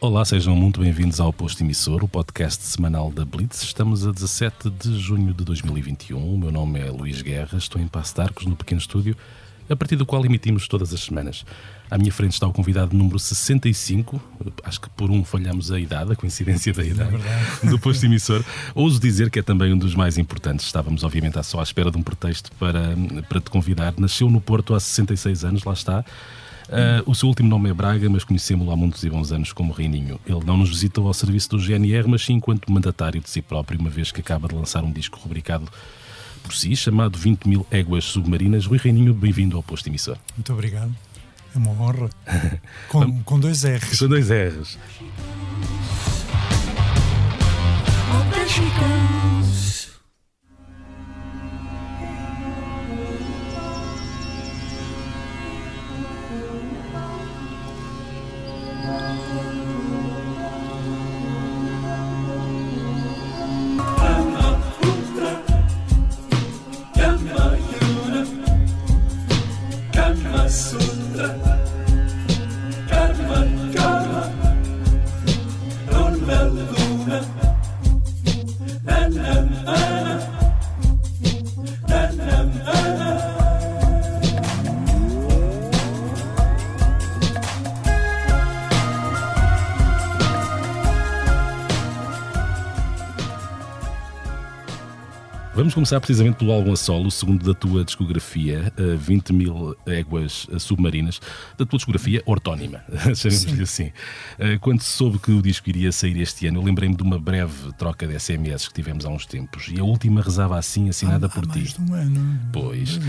Olá, sejam muito bem-vindos ao Posto Emissor, o podcast semanal da Blitz. Estamos a 17 de junho de 2021. O meu nome é Luís Guerra, estou em Paço de Arcos, no pequeno estúdio, a partir do qual emitimos todas as semanas. À minha frente está o convidado número 65, acho que por um falhamos a idade, a coincidência da idade, do Posto Emissor. Ouso dizer que é também um dos mais importantes. Estávamos, obviamente, só à espera de um pretexto para te convidar. Nasceu no Porto há 66 anos, lá está. O seu último nome é Braga, mas conhecemos-lo há muitos e bons anos como Reininho. Ele não nos visitou ao serviço do GNR, mas sim enquanto mandatário de si próprio, uma vez que acaba de lançar um disco rubricado por si, chamado 20 mil éguas submarinas. Rui Reininho, bem-vindo ao Posto Emissor. Muito obrigado, é uma honra. Com dois R's. Com dois R's. Vamos começar precisamente pelo álbum a solo, o segundo da tua discografia, 20 mil éguas submarinas, da tua discografia ortónima, chamemos-lhe assim. Quando se soube que o disco iria sair este ano, eu lembrei-me de uma breve troca de SMS que tivemos há uns tempos, e a última rezava assim, assinada por ti. Mais de um ano. Pois,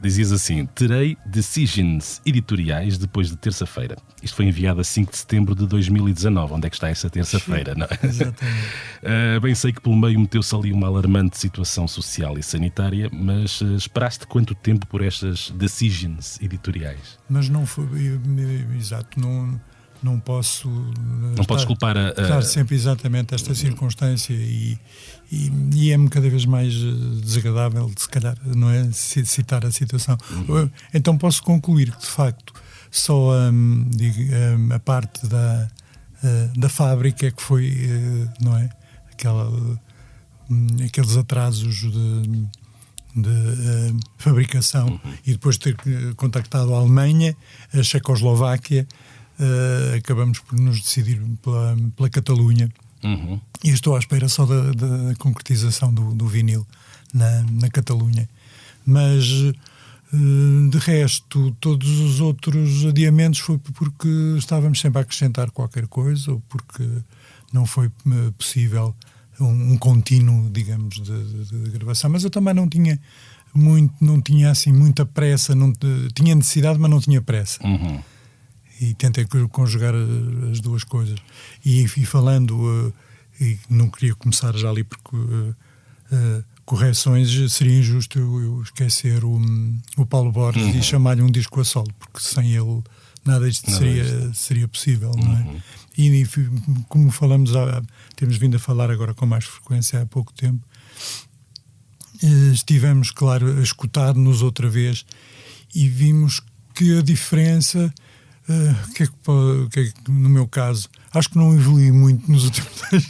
dizias assim: terei decisions editoriais depois de terça-feira. Isto foi enviado a 5 de setembro de 2019. Onde é que está essa terça-feira, não é? Exatamente. Bem sei que pelo meio meteu-se ali uma alarmante situação social e sanitária, mas esperaste quanto tempo por estas decisions editoriais? Mas não foi, exato, não posso... Não podes culpar estar sempre exatamente esta circunstância e é-me cada vez mais desagradável, se calhar, não é? Citar a situação. Então posso concluir que, de facto, só a parte da fábrica é que foi, não é? Aqueles atrasos de fabricação e depois de ter contactado a Alemanha, a Checoslováquia, acabamos por nos decidir pela Catalunha. E estou à espera só da concretização do vinil na Catalunha. Mas de resto, todos os outros adiamentos foi porque estávamos sempre a acrescentar qualquer coisa ou porque não foi possível um contínuo, digamos, de gravação. Mas eu também não tinha assim muita pressa, tinha necessidade, mas não tinha pressa. E tentei conjugar as duas coisas. E falando, e não queria começar já ali porque correções, seria injusto eu esquecer o Paulo Borges e chamar-lhe um disco a solo, porque sem ele nada disto seria possível, não é? E como temos vindo a falar agora com mais frequência há pouco tempo, estivemos, claro, a escutar-nos outra vez e vimos que a diferença, no meu caso, acho que não evolui muito nos últimos anos.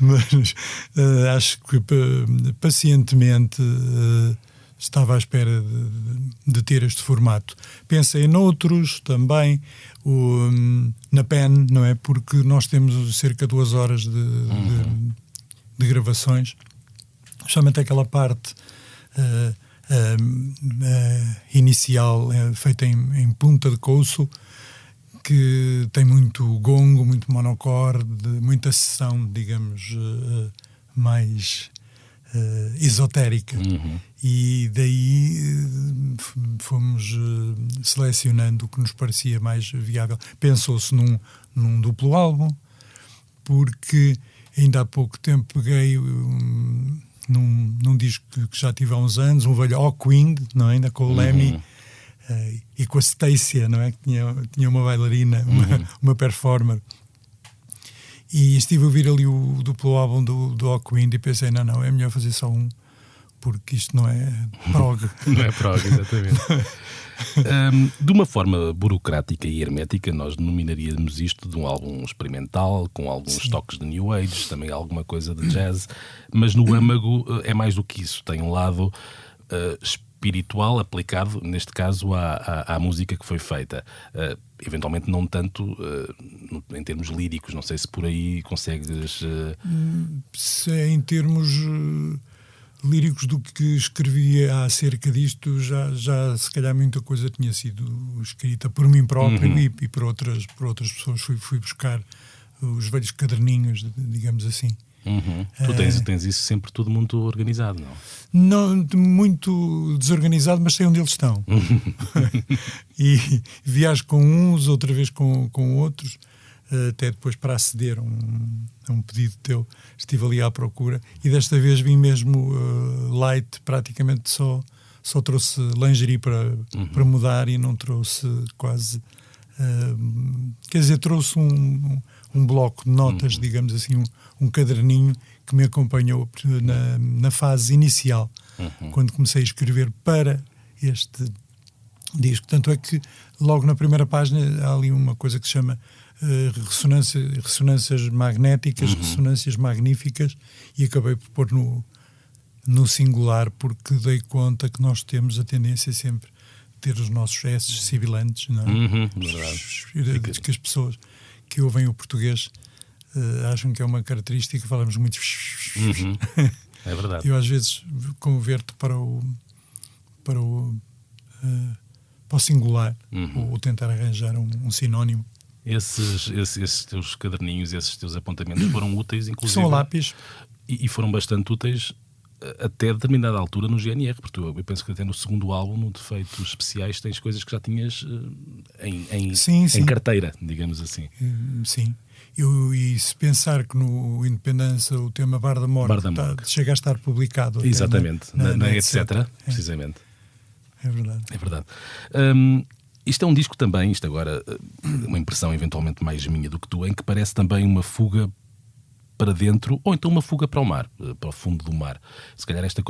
Mas acho que pacientemente estava à espera de ter este formato. Pensei noutros também, na PEN, não é? Porque nós temos cerca de 2 horas de gravações, justamente aquela parte inicial, feita em punta de couço, que tem muito gongo, muito monocorde, muita sessão, digamos, mais esotérica. E daí fomos selecionando o que nos parecia mais viável. Pensou-se num duplo álbum, porque ainda há pouco tempo peguei num disco que já tive há uns anos, um velho Hawkwind, não é? Ainda com o Lemmy e com a Stacia, não é? Que tinha uma bailarina, uma performer. E estive a ouvir ali o duplo álbum do Hawkwind e pensei, não, é melhor fazer só um, porque isto não é prog. Não é prog, exatamente. De uma forma burocrática e hermética, nós denominaríamos isto de um álbum experimental, com alguns toques de New Age, também alguma coisa de jazz, mas no âmago é mais do que isso. Tem um lado espiritual aplicado, neste caso, à música que foi feita. Eventualmente não tanto em termos líricos, não sei se por aí consegues... Em termos líricos do que escrevia acerca disto, já se calhar muita coisa tinha sido escrita por mim próprio e por outras pessoas. Fui buscar os velhos caderninhos, digamos assim. Tu tens isso sempre tudo muito organizado, não? Não, muito desorganizado, mas sei onde eles estão. E viajo com uns, outra vez com outros, até depois para aceder a um pedido teu. Estive ali à procura e desta vez vim mesmo light, praticamente só trouxe lingerie para mudar e não trouxe quase... quer dizer, trouxe um bloco de notas, digamos assim, um caderninho que me acompanhou na fase inicial, quando comecei a escrever para este disco. Tanto é que logo na primeira página há ali uma coisa que se chama ressonâncias magnéticas, ressonâncias magníficas, e acabei por pôr no singular, porque dei conta que nós temos a tendência sempre a ter os nossos S's sibilantes, não é? Que as pessoas que ouvem o português acham que é uma característica, falamos muito. É verdade. Eu às vezes converto para o singular, ou tentar arranjar um sinónimo. Esses teus caderninhos, esses teus apontamentos foram úteis, inclusive. São lápis. E foram bastante úteis até determinada altura no GNR, porque eu penso que até no segundo álbum, no Defeitos Especiais, tens coisas que já tinhas em carteira, digamos assim. Sim. E se pensar que no Independência o tema Bar da Morte chega a estar publicado. Exatamente, na etc. Precisamente. É verdade. É verdade. Isto é um disco também, isto agora, uma impressão eventualmente mais minha do que tua, em que parece também uma fuga para dentro, ou então uma fuga para o mar, para o fundo do mar. Se calhar este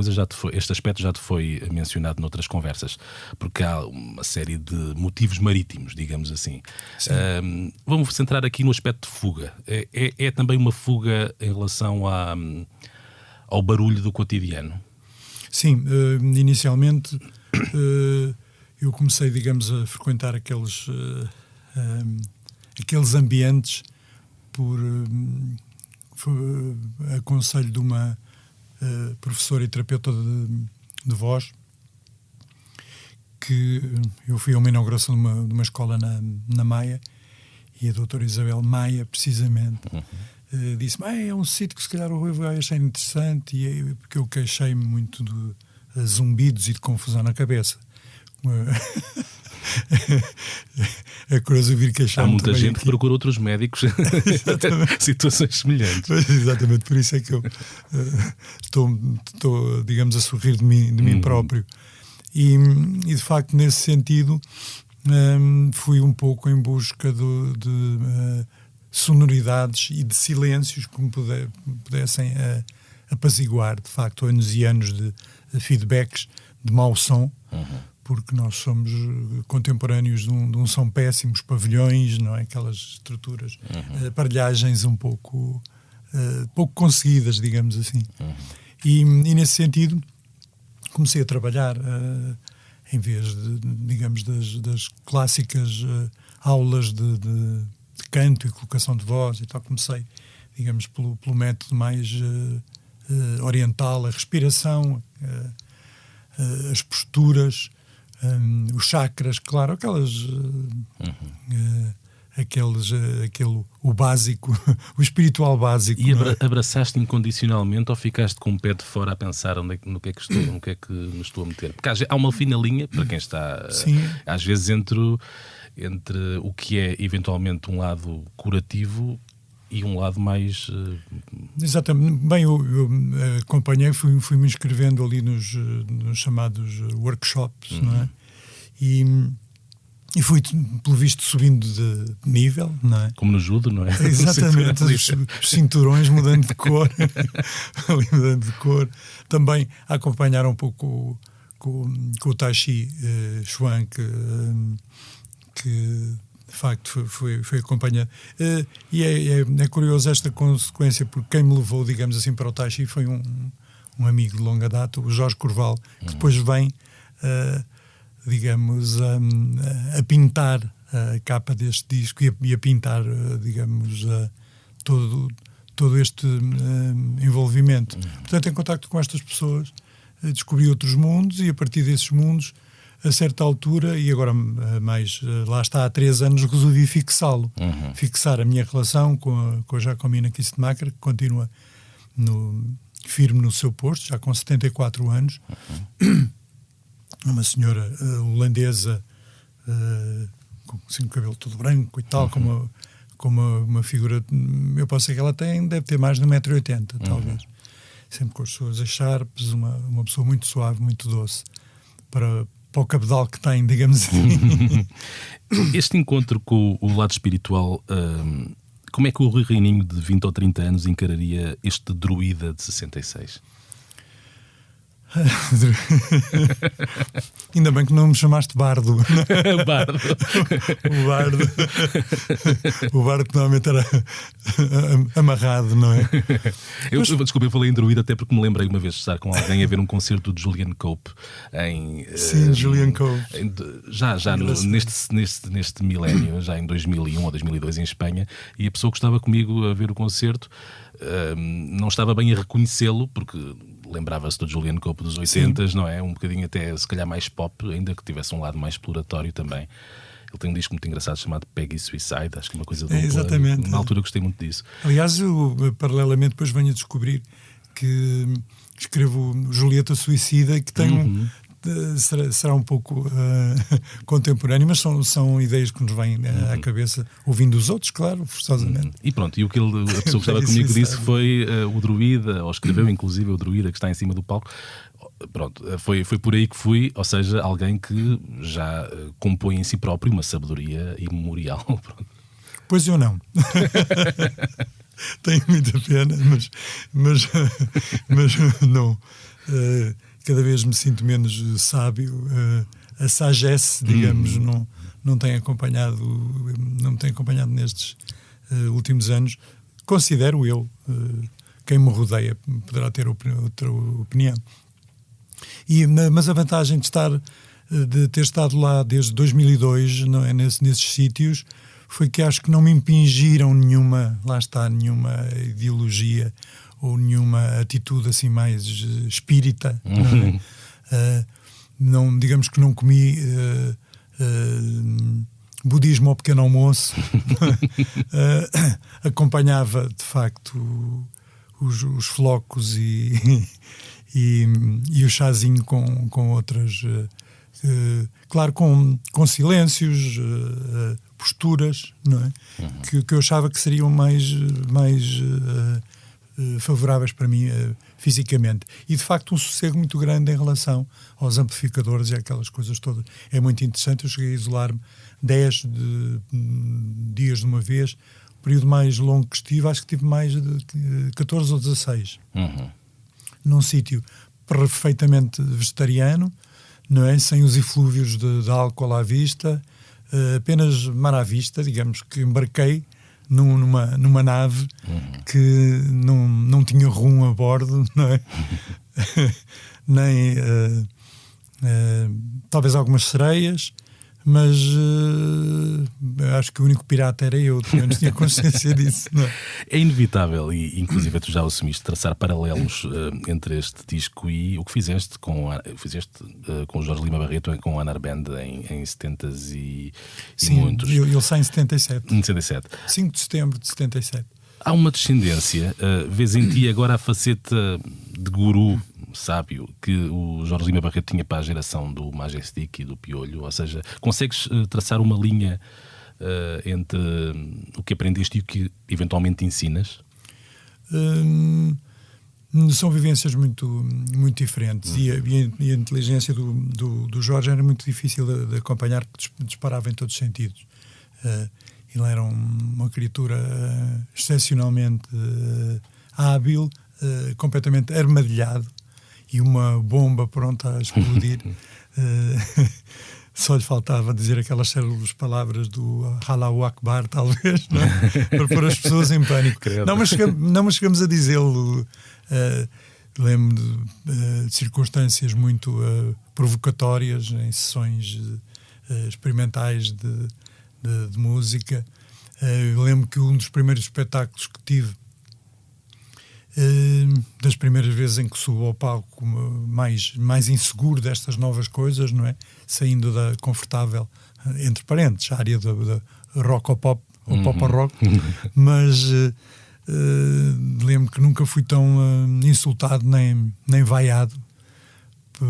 aspecto já te foi mencionado noutras conversas, porque há uma série de motivos marítimos, digamos assim. Vamos centrar aqui no aspecto de fuga. É também uma fuga em relação ao barulho do cotidiano? Sim, inicialmente eu comecei, digamos, a frequentar aqueles ambientes por aconselho de uma professora e terapeuta de voz, que eu fui a uma inauguração de uma escola na Maia, e a doutora Isabel Maia, precisamente, disse-me, é um sítio que se calhar o Rui vai achar interessante, porque eu queixei-me muito de zumbidos e de confusão na cabeça. É curioso ouvir queixar. Há muita gente que procura outros médicos situações semelhantes. Exatamente, por isso é que eu estou, digamos, a sorrir de mim próprio. E de facto, nesse sentido, fui um pouco em busca de sonoridades e de silêncios que me pudessem apaziguar, de facto, anos e anos de feedbacks de mau som. Porque nós somos contemporâneos de um som péssimo, os pavilhões, não é? Aquelas estruturas, aparelhagens um pouco conseguidas, digamos assim. E nesse sentido comecei a trabalhar, em vez de, digamos, das clássicas aulas de canto e colocação de voz e tal, comecei, digamos, pelo método mais oriental, a respiração, as posturas, os chakras, claro, o básico, o espiritual básico. E abraçaste incondicionalmente ou ficaste com o pé de fora a pensar no que é que me estou a meter? Porque há uma fina linha, para quem está, às vezes, entre o que é eventualmente um lado curativo e um lado mais... Exatamente. Bem, eu acompanhei, fui-me inscrevendo ali nos chamados workshops, não é? E fui, pelo visto, subindo de nível, não é? Como no judo, não é? Exatamente, os cinturões mudando de cor. Ali mudando de cor. Também a acompanhar um pouco com o Tai Chi Chuan, que de facto foi acompanhado. E é curioso esta consequência, porque quem me levou, digamos assim, para o Tai Chi foi um amigo de longa data, o Jorge Corval, que depois vem... digamos, a pintar a capa deste disco e a pintar, digamos, todo este envolvimento. Portanto, em contacto com estas pessoas, descobri outros mundos e a partir desses mundos, a certa altura, e agora mais, lá está, há 3 anos, resolvi fixá-lo. Fixar a minha relação com a Jacomina Kistemaker, que continua firme no seu posto, já com 74 anos. Uma senhora holandesa com assim, o cabelo todo branco e tal, com uma figura, eu posso dizer que ela deve ter mais de 1,80 m, talvez. Sempre com as suas echarpes, uma pessoa muito suave, muito doce, para o cabedal que tem, digamos assim. Este encontro com o lado espiritual, como é que o Rui Reininho de 20 ou 30 anos encararia este druida de 66? Ainda bem que não me chamaste bardo. Bardo. O bardo que normalmente era amarrado, não é? Desculpa, eu falei em druida até porque me lembrei uma vez de estar com alguém a ver um concerto de Julian Cope Sim, Julian Cope. Neste milénio, já em 2001 ou 2002 em Espanha, e a pessoa que estava comigo a ver o concerto não estava bem a reconhecê-lo, porque lembrava-se do Julian Cope dos 80s, não é? Um bocadinho até, se calhar, mais pop, ainda que tivesse um lado mais exploratório também. Ele tem um disco muito engraçado chamado Peggy Suicide, acho que é uma coisa dupla. Exatamente. Na altura gostei muito disso. Aliás, eu paralelamente depois venho a descobrir que escrevo Julieta Suicida, que tem será um pouco contemporâneo, mas são ideias que nos vêm à cabeça, ouvindo os outros, claro, forçosamente. E pronto, e o que a pessoa que estava comigo disse foi o druida, ou escreveu inclusive o druida que está em cima do palco. Pronto, foi por aí que fui, ou seja, alguém que já compõe em si próprio uma sabedoria imemorial. Pronto. Pois eu não. Tenho muita pena, mas não. Cada vez me sinto menos sábio. A sagesse, digamos, não tem acompanhado nestes últimos anos. Considero eu, quem me rodeia poderá ter outra opinião. Mas a vantagem de ter estado lá desde 2002, não é, nesses sítios, foi que acho que não me impingiram nenhuma ideologia ou nenhuma atitude assim mais espírita. Não, digamos que não comi budismo ao pequeno almoço. Acompanhava de facto os flocos e o chazinho com outras, claro, com silêncios, posturas, não é? Que eu achava que seriam mais favoráveis para mim fisicamente. E de facto um sossego muito grande em relação aos amplificadores e aquelas coisas todas. É muito interessante. Eu cheguei a isolar-me 10 dias de uma vez. O período mais longo que estive, acho que tive mais de 14 ou 16. Num sítio perfeitamente vegetariano, não é? Sem os eflúvios de álcool à vista, apenas mar à vista, digamos que embarquei numa nave que não tinha rum a bordo, não é? Nem talvez algumas sereias, mas acho que o único pirata era eu, pelo menos tinha consciência disso. Não é? É inevitável, e inclusive tu já assumiste, traçar paralelos entre este disco e o que fizeste com o Jorge Lima Barreto e com a Anar Band em 70s e sim, muitos. Ele sai em 77. Em 77. 5 de setembro de 77. Há uma descendência, vês em ti agora a faceta de guru sábio que o Jorge Lima Barreto tinha para a geração do Majestic e do Piolho, ou seja, consegues traçar uma linha entre o que aprendeste e o que eventualmente ensinas? São vivências muito, muito diferentes e a inteligência do Jorge era muito difícil de acompanhar, porque disparava em todos os sentidos. Ele era uma criatura excepcionalmente hábil, completamente armadilhado e uma bomba pronta a explodir. Só lhe faltava dizer aquelas célebres palavras do Allahu Akbar, talvez, não é? Para pôr as pessoas em pânico. Não, mas chegamos a dizê-lo. Lembro de circunstâncias muito provocatórias em sessões experimentais de música. Lembro que um dos primeiros espetáculos que tive, das primeiras vezes em que subo ao palco mais inseguro destas novas coisas, não é? Saindo da confortável, entre parênteses, a área da rock ou pop, ou pop ou rock, mas lembro que nunca fui tão insultado nem vaiado.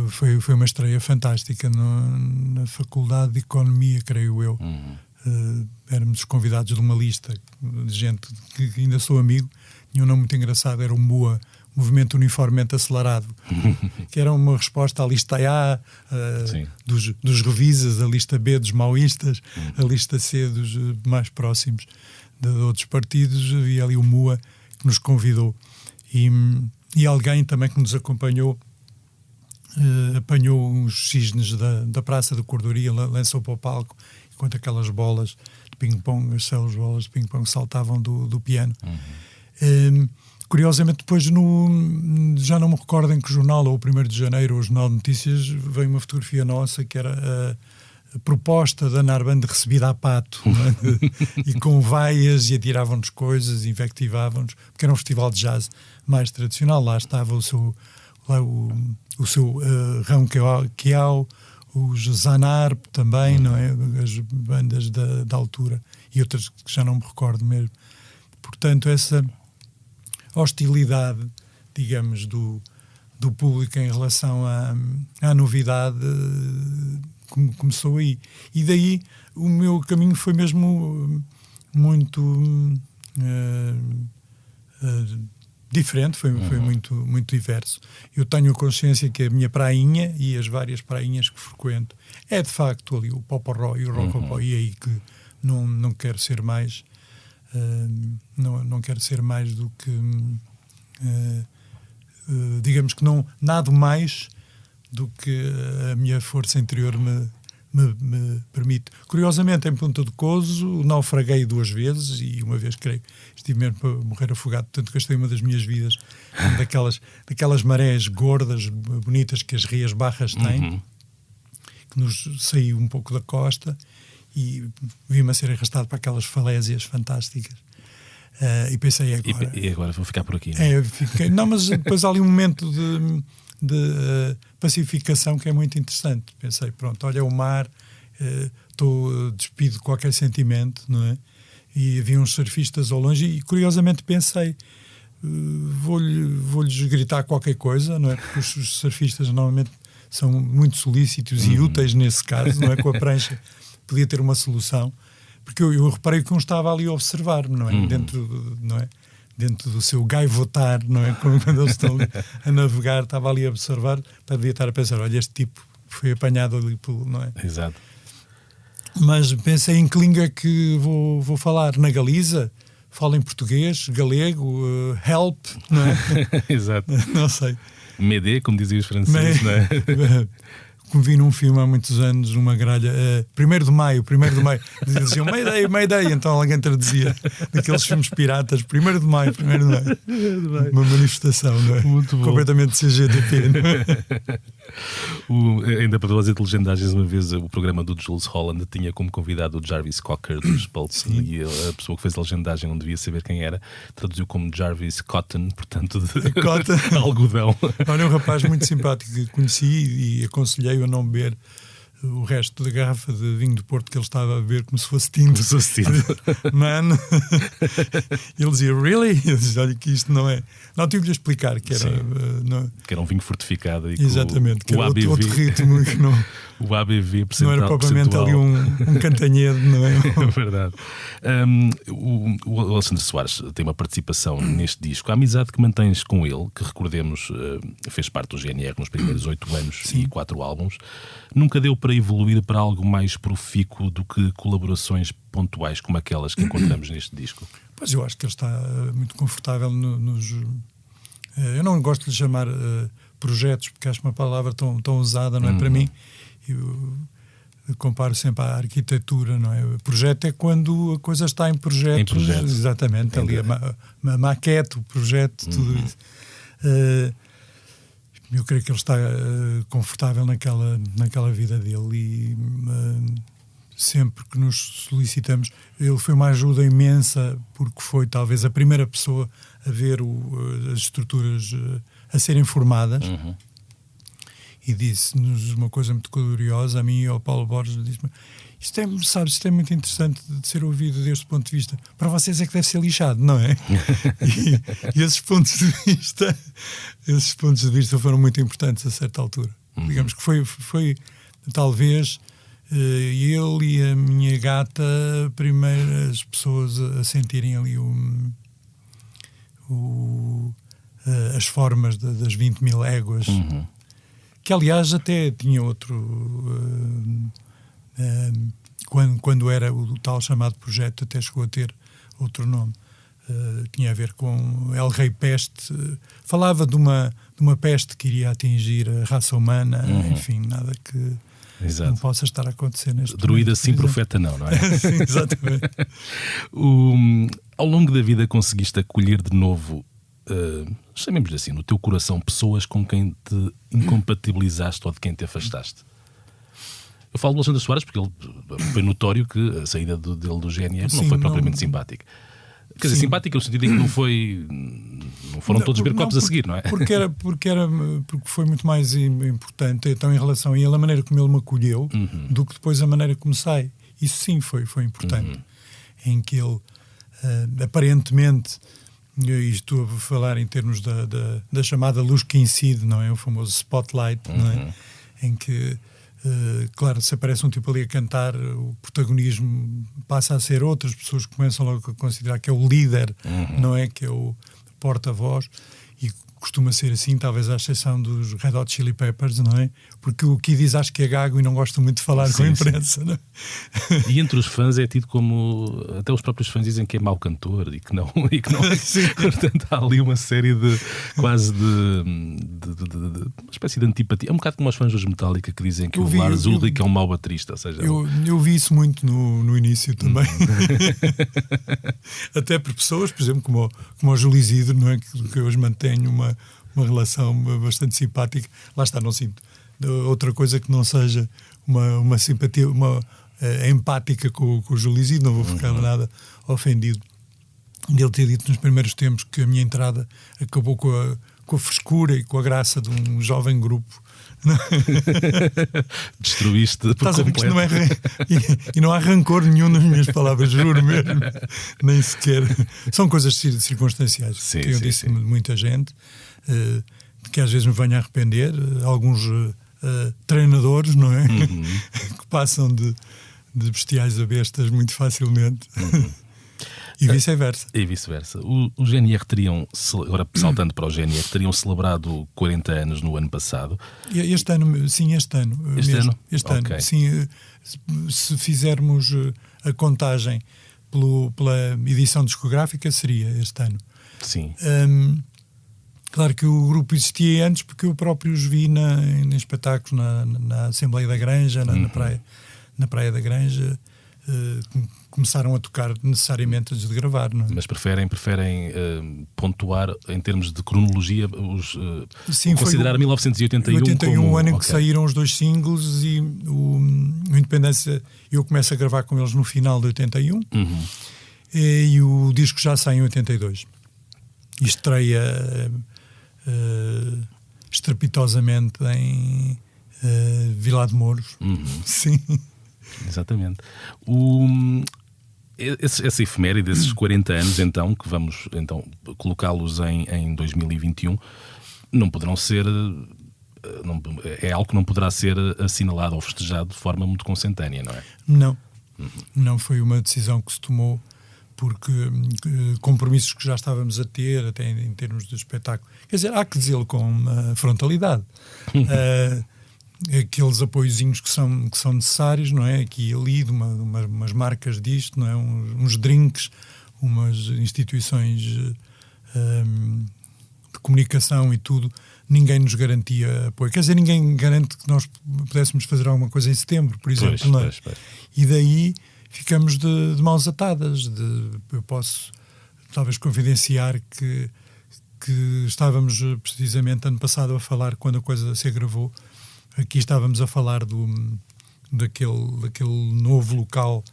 Foi uma estreia fantástica na Faculdade de Economia, creio eu. Éramos os convidados de uma lista de gente que ainda sou amigo. Tinha um nome muito engraçado, era o MUA, Movimento Uniformemente Acelerado, que era uma resposta à lista A dos revisas, a lista B dos maoístas, a lista C dos mais próximos de outros partidos. Havia ali o MUA que nos convidou e alguém também que nos acompanhou apanhou uns cisnes da Praça da Cordoria, lançou para o palco, enquanto aquelas bolas de ping-pong, as células bolas de ping-pong saltavam do piano. Curiosamente, depois já não me recordo em que jornal, ou o 1º de janeiro, ou o Jornal de Notícias, veio uma fotografia nossa que era a proposta da Narbande recebida a pato, é? E com vaias, e atiravam-nos coisas, invectivavam-nos, porque era um festival de jazz mais tradicional. Lá estava o seu Rão Quiao, os Zanarp também, não é? As bandas da altura, e outras que já não me recordo mesmo. Portanto, essa hostilidade, digamos, do público em relação à novidade começou aí. E daí o meu caminho foi mesmo muito diferente, foi muito, muito diverso. Eu tenho a consciência que a minha prainha e as várias prainhas que frequento é de facto ali o pop-rock e o rock-pop, e aí que não quero ser mais. Não quero ser mais do que digamos que não nado mais do que a minha força interior me permite. Curiosamente, em Ponta de Coso naufraguei 2 vezes, e uma vez, creio, estive mesmo para morrer afogado. Portanto, gastei uma das minhas vidas daquelas marés gordas, bonitas que as Rias Barras têm, que nos saiu um pouco da costa, e vi-me a ser arrastado para aquelas falésias fantásticas. E pensei, agora... E agora vou ficar por aqui, não é? Fiquei, não, mas depois há ali um momento de pacificação que é muito interessante. Pensei, pronto, olha o mar, estou despido de qualquer sentimento, não é? E havia uns surfistas ao longe e, curiosamente, pensei, vou-lhes gritar qualquer coisa, não é? Porque os surfistas normalmente são muito solícitos e úteis nesse caso, não é? Com a prancha podia ter uma solução, porque eu reparei que um estava ali a observar-me, não é? Dentro do seu gaivotar, não é? Quando eles estão ali a navegar, estava ali a observar, devia estar a pensar, olha, este tipo foi apanhado ali pelo, não é? Exato. Mas pensei em que língua que vou falar. Na Galiza, falo em português, galego, help, não é? Exato. Não sei. Médé, como diziam os franceses, não é? Como vi num filme há muitos anos, uma gralha, 1º de maio, diziam Mayday, então alguém traduzia daqueles filmes piratas, 1º de maio, uma manifestação, não é? Muito bom. Completamente CGTP, não é? Ainda para fazer de legendagens, uma vez o programa do Jules Holland tinha como convidado o Jarvis Cocker dos Pulse, e a pessoa que fez a legendagem não devia saber quem era, traduziu como Jarvis Cotton, portanto de algodão. Olha, um rapaz muito simpático que conheci e aconselhei a não beber o resto da garrafa de vinho do Porto que ele estava a beber como se fosse tinto. Mano, ele dizia, really? Eu dizia, olha que isto não é... Não, tive-lhe a explicar que era... que era um vinho fortificado. E exatamente, que o ABV, outro ritmo que não... O ABV não era propriamente ali um cantanhedo, não é? É verdade. O Alexandre Soares tem uma participação neste disco. A amizade que mantens com ele, que recordemos fez parte do GNR nos primeiros 8 anos Sim. e 4 álbuns, nunca deu para evoluir para algo mais profícuo do que colaborações pontuais como aquelas que encontramos neste disco? Pois eu acho que ele está muito confortável nos... eu não gosto de lhe chamar projetos, porque acho uma palavra tão usada, não é? Para mim, eu comparo sempre à arquitetura, não é? O projeto é quando a coisa está em projeto. Exatamente, ali a maquete, o projeto, tudo isso. Eu creio que ele está confortável naquela vida dele e sempre que nos solicitamos, ele foi uma ajuda imensa, porque foi talvez a primeira pessoa a ver as estruturas a serem formadas. E disse-nos uma coisa muito curiosa, a mim e ao Paulo Borges, disse-me, isto é muito interessante de ser ouvido deste ponto de vista. Para vocês é que deve ser lixado, não é? e esses pontos de vista foram muito importantes a certa altura. Digamos que foi talvez ele e a minha gata primeiras pessoas a sentirem ali as formas das 20 mil éguas. Que aliás até tinha outro quando era o tal chamado projeto, até chegou a ter outro nome, tinha a ver com El Rei Peste, falava de uma peste que iria atingir a raça humana, enfim, nada que não possa estar a acontecer neste druida momento, sim, profeta não é? Sim, exatamente. Ao longo da vida conseguiste acolher de novo, chamemos-lhe assim, no teu coração, pessoas com quem te incompatibilizaste ou de quem te afastaste? Eu falo do Alexandre Soares porque ele foi notório que a saída dele do GNR não foi propriamente simpática. Quer dizer, simpática no sentido em que não foram todos beber copos a seguir, não é? Porque foi muito mais importante, então, em relação a ele, a maneira como ele me acolheu, do que depois a maneira como sai. Isso sim foi importante. Em que ele, aparentemente, e estou a falar em termos da chamada luz que incide, não é? O famoso spotlight, não é? Em que, claro, se aparece um tipo ali a cantar, o protagonismo passa a ser outras pessoas que começam logo a considerar que é o líder, não é? Que é o porta-voz, e costuma ser assim, talvez à exceção dos Red Hot Chili Peppers, não é? Porque o que diz acho que é gago e não gosta muito de falar com a imprensa, não é? E entre os fãs é tido como, até os próprios fãs dizem que é mau cantor e que não portanto há ali uma série de quase de uma espécie de antipatia, é um bocado como os fãs dos Metallica que dizem que o Lars Ulrich é um mau baterista, ou seja, eu vi isso muito no início também. Até por pessoas, por exemplo, como o Júlio Isidro, não é? Que hoje mantenho uma relação bastante simpática. Lá está, não sinto outra coisa que não seja uma simpatia, empática com o Júlio Isidro, não vou ficar nada ofendido dele ter dito nos primeiros tempos que a minha entrada acabou com a frescura e com a graça de um jovem grupo. Destruíste por completo. Não é, e não há rancor nenhum nas minhas palavras, juro mesmo, nem sequer. São coisas circunstanciais. Sim, que eu disse muita gente, que às vezes me venho a arrepender, alguns treinadores, não é? Que passam de bestiais a bestas muito facilmente. E vice-versa. E vice-versa. O GNR teriam, agora saltando para o GNR, teriam celebrado 40 anos no ano passado. Este ano, sim, este ano. Este ano? Este ano, sim. Se fizermos a contagem pela edição discográfica, seria este ano. Sim. Claro que o grupo existia antes, porque eu próprio os vi em espetáculos na Assembleia da Granja, na Praia da Granja. Começaram a tocar necessariamente antes de gravar, não é? Mas preferem pontuar em termos de cronologia sim, considerar 1981 como o ano em que saíram os 2 singles e o Independência. Eu começo a gravar com eles no final de 81 e o disco já sai em 82 e estreia estrepitosamente em Vilar de Mouros. Sim. Exatamente. Essa efeméride desses 40 anos, então, que vamos então colocá-los em 2021, não poderão ser... é algo que não poderá ser assinalado ou festejado de forma muito consentânea, não é? Não. Não foi uma decisão que se tomou porque compromissos que já estávamos a ter, até em termos de espetáculo. Quer dizer, há que dizê-lo com frontalidade. Aqueles apoiozinhos que são necessários, não é? Aqui e ali, umas marcas disto, não é? Uns drinks, umas instituições de comunicação e tudo. Ninguém nos garantia apoio. Quer dizer, ninguém garante que nós pudéssemos fazer alguma coisa em setembro, por exemplo. Pois. E daí ficamos de mãos atadas. Eu posso talvez confidenciar que estávamos precisamente ano passado a falar, quando a coisa se agravou, aqui estávamos a falar daquele novo local,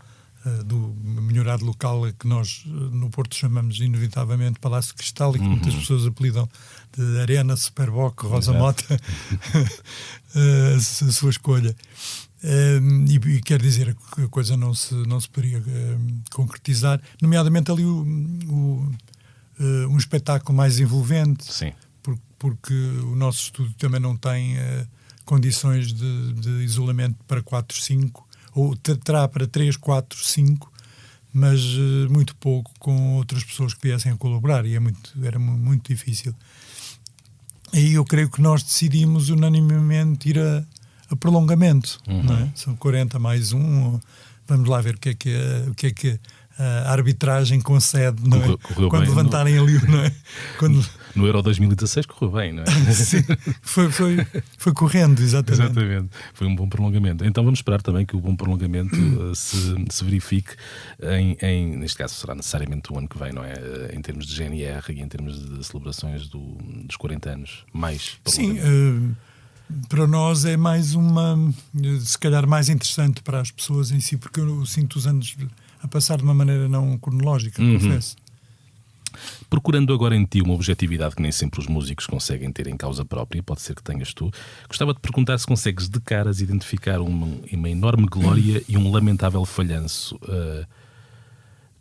do melhorado local que nós no Porto chamamos inevitavelmente Palácio de Cristal, e que muitas pessoas apelidam de Arena, Superboc, Rosa Mota, a sua escolha. E quer dizer que a coisa não se poderia concretizar, nomeadamente ali um espetáculo mais envolvente. Sim. Porque o nosso estúdio também não tem condições de isolamento para 4, 5, ou terá para 3, 4, 5, mas muito pouco com outras pessoas que viessem a colaborar, e era muito difícil. E eu creio que nós decidimos unanimemente ir a prolongamento. Não é? São 40 mais um. Vamos lá ver o que é que a arbitragem concede, não é? Quando bem, levantarem ali, não é? No Euro 2016 correu bem, não é? Sim, foi correndo, exatamente. Exatamente, foi um bom prolongamento. Então vamos esperar também que o bom prolongamento se verifique neste caso será necessariamente o ano que vem, não é? Em termos de GNR e em termos de celebrações dos 40 anos, mais prolongamento. Sim, para nós é mais se calhar mais interessante para as pessoas em si, porque eu sinto os anos a passar de uma maneira não cronológica, confesso. Procurando agora em ti uma objetividade que nem sempre os músicos conseguem ter em causa própria, pode ser que tenhas tu, gostava de perguntar se consegues de caras identificar uma enorme glória e um lamentável falhanço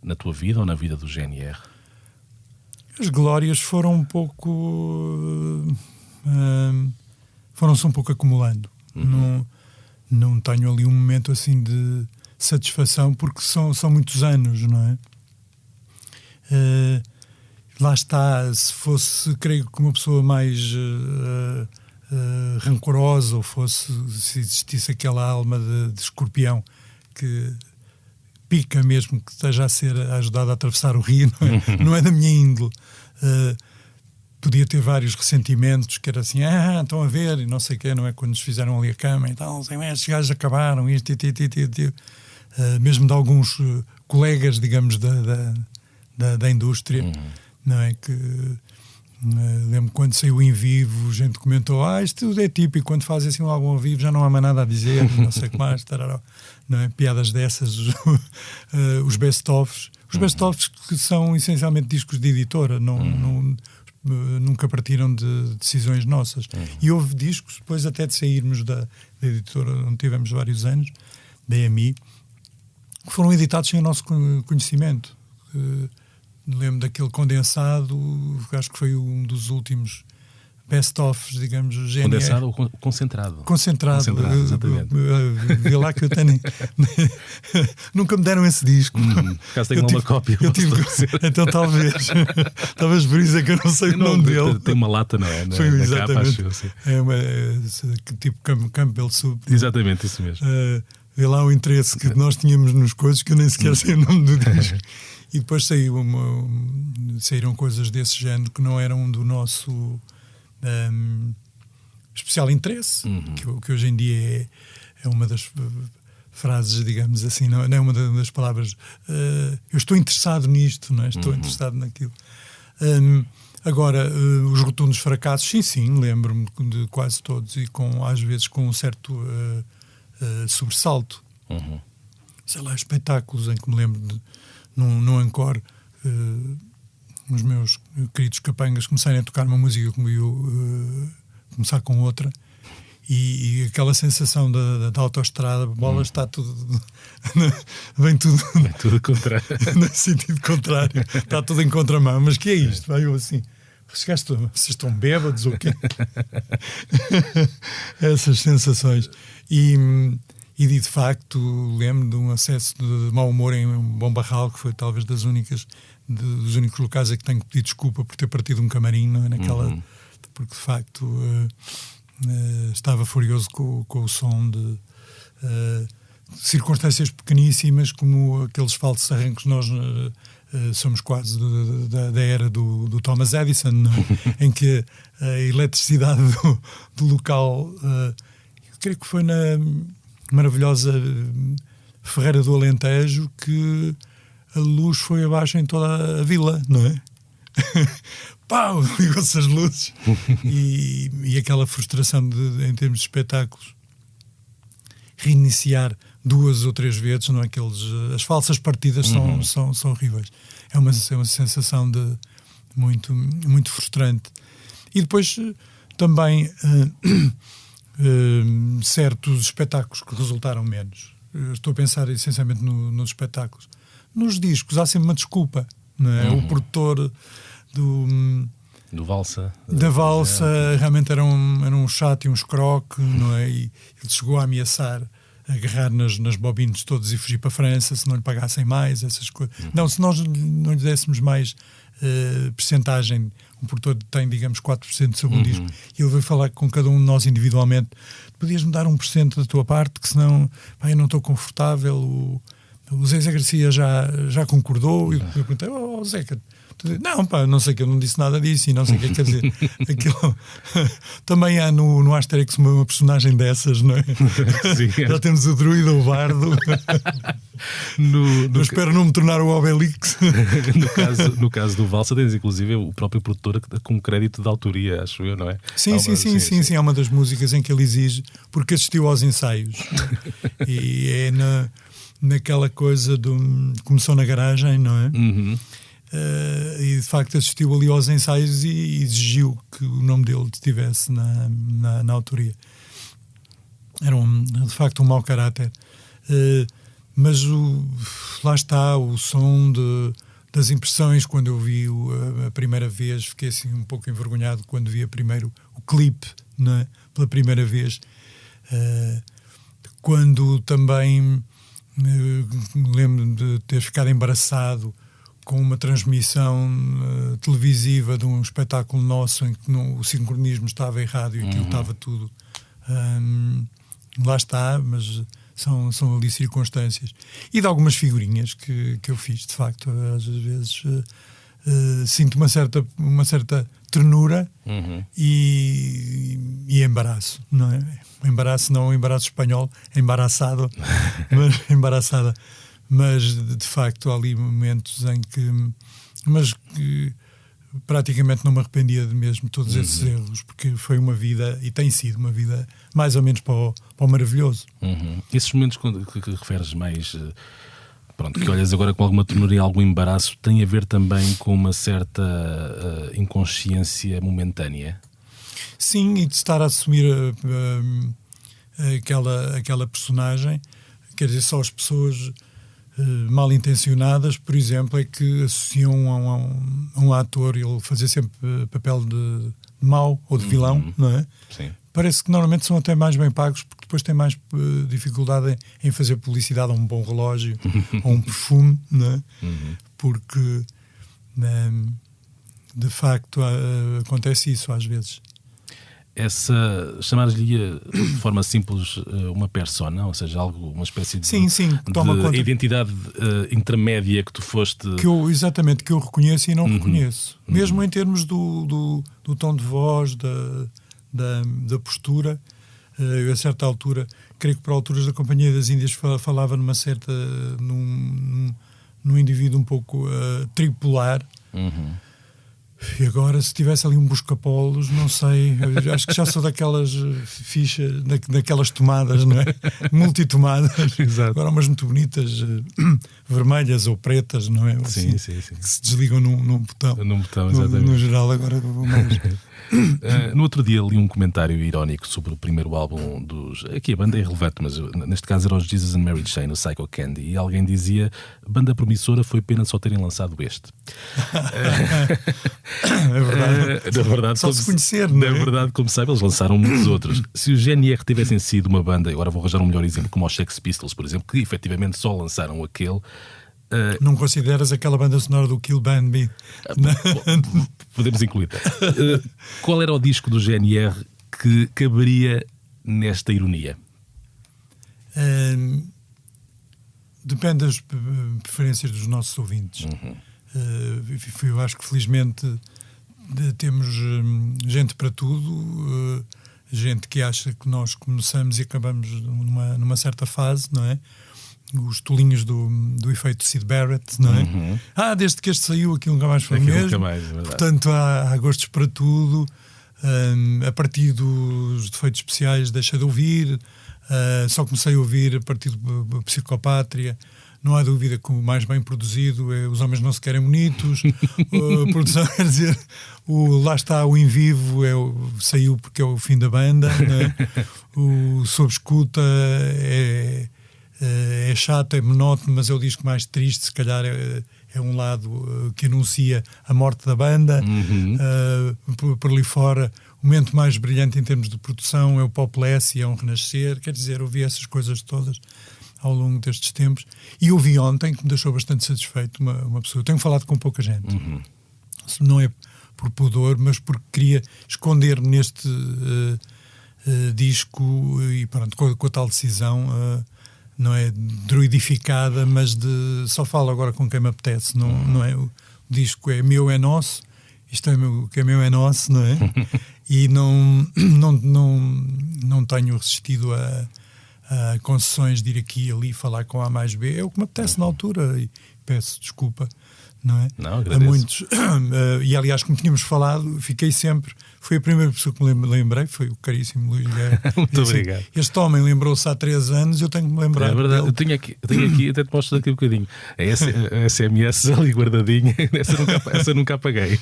na tua vida ou na vida do GNR? As glórias foram um pouco... foram-se um pouco acumulando. Não tenho ali um momento assim de satisfação, porque são muitos anos, não é? Lá está, se fosse, creio que uma pessoa mais rancorosa, ou se existisse aquela alma de escorpião que pica mesmo, que esteja a ser ajudado a atravessar o rio, não é? Não é da minha índole. Podia ter vários ressentimentos, que era assim, estão a ver, e não sei o quê, não é? Quando nos fizeram ali a cama e tal, estes gajos acabaram, isto. Mesmo de alguns colegas, digamos, da indústria, não é? Que lembro quando saiu em vivo, gente comentou, isto tudo é típico, quando fazem assim um álbum ao vivo já não há mais nada a dizer, não sei o que mais, não é? Piadas dessas, os best-ofs. Os best-ofs que são essencialmente discos de editora, nunca partiram de decisões nossas. E houve discos, depois até de sairmos da editora onde tivemos vários anos, da EMI, que foram editados sem o nosso conhecimento. Lembro daquele Condensado, acho que foi um dos últimos best-ofs, digamos, GNR. Condensado ou concentrado? Concentrado, exatamente. Vi lá que eu tenho... Nunca me deram esse disco. Caso tenha uma cópia. Então talvez por isso é que eu não sei o nome dele. Tem uma lata, não é? Foi exatamente. Capa, acho, é tipo Campbell Soup. Exatamente, isso mesmo. Vê lá o interesse que nós tínhamos nos coisas, que eu nem sequer sei o nome do disco. E depois saíram coisas desse género que não eram do nosso especial interesse, que hoje em dia é uma das frases, digamos assim, não é uma das palavras. Eu estou interessado nisto, não é? Estou interessado naquilo. Agora, os rotundos fracassos, sim, lembro-me de quase todos, e às vezes com um certo sobressalto. Sei lá, espetáculos em que me lembro num encore, os meus queridos capangas começarem a tocar uma música como eu começar com outra, E aquela sensação da autoestrada, bolas, está tudo vem tudo contrário. no sentido contrário, está tudo em contramão. Mas que é isto? Vai eu assim, vocês estão bêbados ou quê? Essas sensações. E de facto lembro de um acesso de mau humor em Bom Barral, que foi talvez dos únicos locais a que tenho que pedir desculpa por ter partido um camarim, não é? Porque de facto estava furioso com o som de circunstâncias pequeníssimas, como aqueles falsos arrancos. Nós somos quase da era do Thomas Edison, não é? Em que a eletricidade do local, eu creio que foi na maravilhosa Ferreira do Alentejo, que a luz foi abaixo em toda a vila, não é? Pau! Ligou-se as luzes. E aquela frustração em termos de espetáculos, reiniciar 2 ou 3 vezes, não é? As falsas partidas são horríveis. É uma sensação muito, muito frustrante. E depois também certos espetáculos que resultaram menos. Estou a pensar essencialmente nos espetáculos. Nos discos há sempre uma desculpa, não é? O produtor do Valsa. Da Valsa realmente era um chato e um escroque, não é? E ele chegou a ameaçar agarrar nas bobinas todas e fugir para a França se não lhe pagassem mais, essas coisas. Não, se nós não lhe dessemos mais percentagem, um produtor tem, digamos, 4% sobre um disco, e ele veio falar com cada um de nós individualmente: podias-me dar 1% da tua parte, que senão eu não estou confortável. O Zeca Garcia já concordou. E eu perguntei: Zeca, não, não sei, que eu não disse nada disso, e não sei o que quer dizer. Aquilo, também há no Asterix uma personagem dessas, não é? Sim, já temos o druida, o bardo. Eu espero não me tornar o Obelix. No caso do Valsa, tens inclusive o próprio produtor com crédito de autoria, acho eu, não é? Sim. É uma das músicas em que ele exige, porque assistiu aos ensaios. E é naquela coisa começou na garagem, não é? E de facto assistiu ali aos ensaios e exigiu que o nome dele estivesse na autoria. Era de facto um mau caráter. Mas lá está o som das impressões. Quando eu vi a primeira vez, fiquei assim um pouco envergonhado quando vi primeiro o clipe, não é? Pela primeira vez. Quando também lembro de ter ficado embaraçado com uma transmissão televisiva de um espetáculo nosso em que o sincronismo estava errado e aquilo estava tudo. Lá está, mas são ali circunstâncias. E de algumas figurinhas que eu fiz, de facto, às vezes sinto uma certa ternura e embaraço, não é? Embaraço, não embaraço espanhol, embaraçada. Mas de facto há ali momentos em que praticamente não me arrependia de mesmo todos esses erros, porque foi uma vida, e tem sido uma vida mais ou menos para o maravilhoso. Esses momentos que referes mais, que olhas agora com alguma ternura e algum embaraço, tem a ver também com uma certa inconsciência momentânea? Sim, e de estar a assumir aquela personagem. Quer dizer, só as pessoas mal intencionadas, por exemplo, é que associam a um ator ele fazer sempre papel de mau ou de vilão, não é? Sim. Parece que normalmente são até mais bem pagos, porque depois têm mais dificuldade em fazer publicidade a um bom relógio ou um perfume, não é? Porque de facto acontece isso às vezes. Chamar-lhe de forma simples uma persona, ou seja, uma espécie de identidade intermédia que tu foste... Exatamente, que eu reconheço e não reconheço. Mesmo em termos do tom de voz, da postura. Eu, a certa altura, creio que para alturas da Companhia das Índias falava num indivíduo um pouco tripolar. E agora, se tivesse ali um busca-polos, não sei, eu acho que já sou daquelas fichas, daquelas tomadas, não é? Multitomadas. Exato. Agora umas muito bonitas, vermelhas ou pretas, não é? Sim, assim, sim. que se desligam num botão. Num botão, exatamente. No geral, agora vou mais... No outro dia li um comentário irónico sobre o primeiro álbum dos... Aqui a banda é irrelevante, mas neste caso era os Jesus and Mary Chain, o Psycho Candy, e alguém dizia: banda promissora, foi pena só terem lançado este. É verdade. Na verdade, só se conhecer, não é? Na verdade, como sabe, eles lançaram muitos outros. Se os GNR tivessem sido uma banda, agora vou arranjar um melhor exemplo, como os Sex Pistols, por exemplo, que efetivamente só lançaram aquele... Não consideras aquela banda sonora do Kill Band Me? Podemos incluir. Qual era o disco do GNR que caberia nesta ironia? Depende das preferências dos nossos ouvintes. Eu acho que felizmente temos gente para tudo, gente que acha que nós começamos e acabamos numa certa fase, não é? Os tolinhos do efeito Syd Barrett, não é? Desde que este saiu, aquilo nunca mais foi o mesmo. Portanto, há gostos para tudo. A partir dos defeitos especiais deixa de ouvir. Só comecei a ouvir a partir do Psicopátria. Não há dúvida que o mais bem produzido é Os Homens Não Se Querem Bonitos. A produção, quer dizer, lá está o Em Vivo, saiu porque é o fim da banda, não é? O Sob Escuta é chato, é monótono, mas é o disco mais triste, se calhar é um lado que anuncia a morte da banda. Por ali fora, o momento mais brilhante em termos de produção é o Popless e é um renascer. Quer dizer, ouvi essas coisas todas ao longo destes tempos. E ouvi ontem, que me deixou bastante satisfeito, uma pessoa. Tenho falado com pouca gente. Não é por pudor, mas porque queria esconder-me neste disco e pronto, com a tal decisão... não é druidificada, mas só falo agora com quem me apetece, não é? O disco é meu, é nosso, isto é meu, o que é meu é nosso, não é? E não tenho resistido a concessões de ir aqui e ali falar com A mais B, é o que me apetece na altura, e peço desculpa, não é? Não, agradeço. A muitos, e aliás, como tínhamos falado, fiquei sempre... Foi a primeira pessoa que me lembrei, foi o caríssimo Luís Guerra. Muito obrigado. Este homem lembrou-se há 3 anos, eu tenho que me lembrar. É verdade, eu tenho aqui, até te mostro daqui um bocadinho. A SMS ali guardadinha, essa nunca apaguei.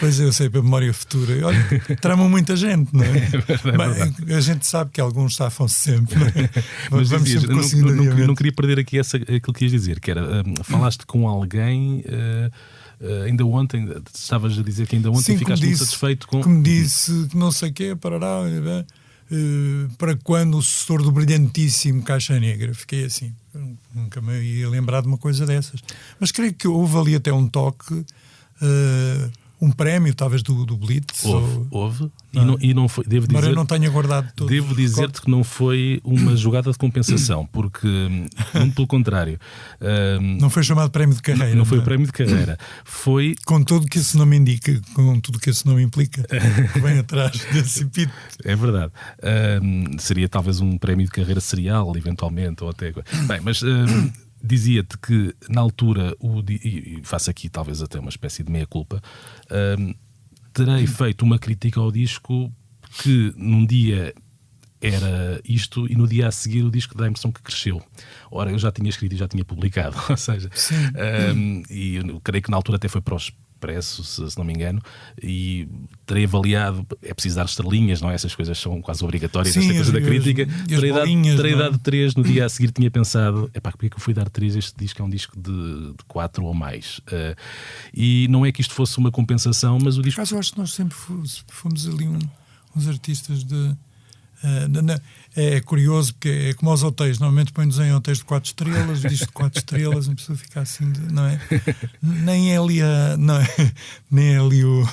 Pois eu sei, para a memória futura. Olha, tramam muita gente, não é? verdade. A gente sabe que alguns safam-se sempre, não é? Mas vamos sempre não queria perder aqui aquilo que ias dizer, que era, falaste com alguém... ainda ontem, estavas a dizer que ainda ontem ficaste muito satisfeito com... Que me disse que não sei o quê, para quando o sucessor do brilhantíssimo Caixa Negra. Fiquei assim, nunca me ia lembrar de uma coisa dessas. Mas creio que houve ali até um toque, um prémio talvez do Blitz. Houve. E não foi, devo dizer, mas eu não tenho aguardado tudo. Devo dizer-te que não foi uma jogada de compensação, porque, muito pelo contrário, não foi chamado prémio de carreira. Não foi o prémio de carreira. Foi... Com tudo que esse nome indica, com tudo que esse nome implica, que vem atrás desse epíteto. É verdade. Seria talvez um prémio de carreira serial, eventualmente, ou até... Bem, mas... dizia-te que na altura, e faço aqui talvez até uma espécie de meia-culpa, terei feito uma crítica ao disco que num dia era isto e no dia a seguir o disco dá a impressão que cresceu. Ora, eu já tinha escrito e já tinha publicado, ou seja, e eu creio que na altura até foi para os Expresso, se não me engano, e terei avaliado, é preciso dar estrelinhas, não é? Essas coisas são quase obrigatórias. Sim, esta coisa da crítica. Terei não? dado 3, no dia a seguir tinha pensado, porque é que eu fui dar 3? Este disco é um disco de 4 ou mais. E não é que isto fosse uma compensação, mas o disco... Eu acho que nós sempre fomos ali uns artistas de... é curioso porque é como aos hotéis, normalmente põem-nos em hotéis de 4 estrelas, o disco de 4 estrelas, a pessoa fica assim, não é? Nem é ali nem é ali o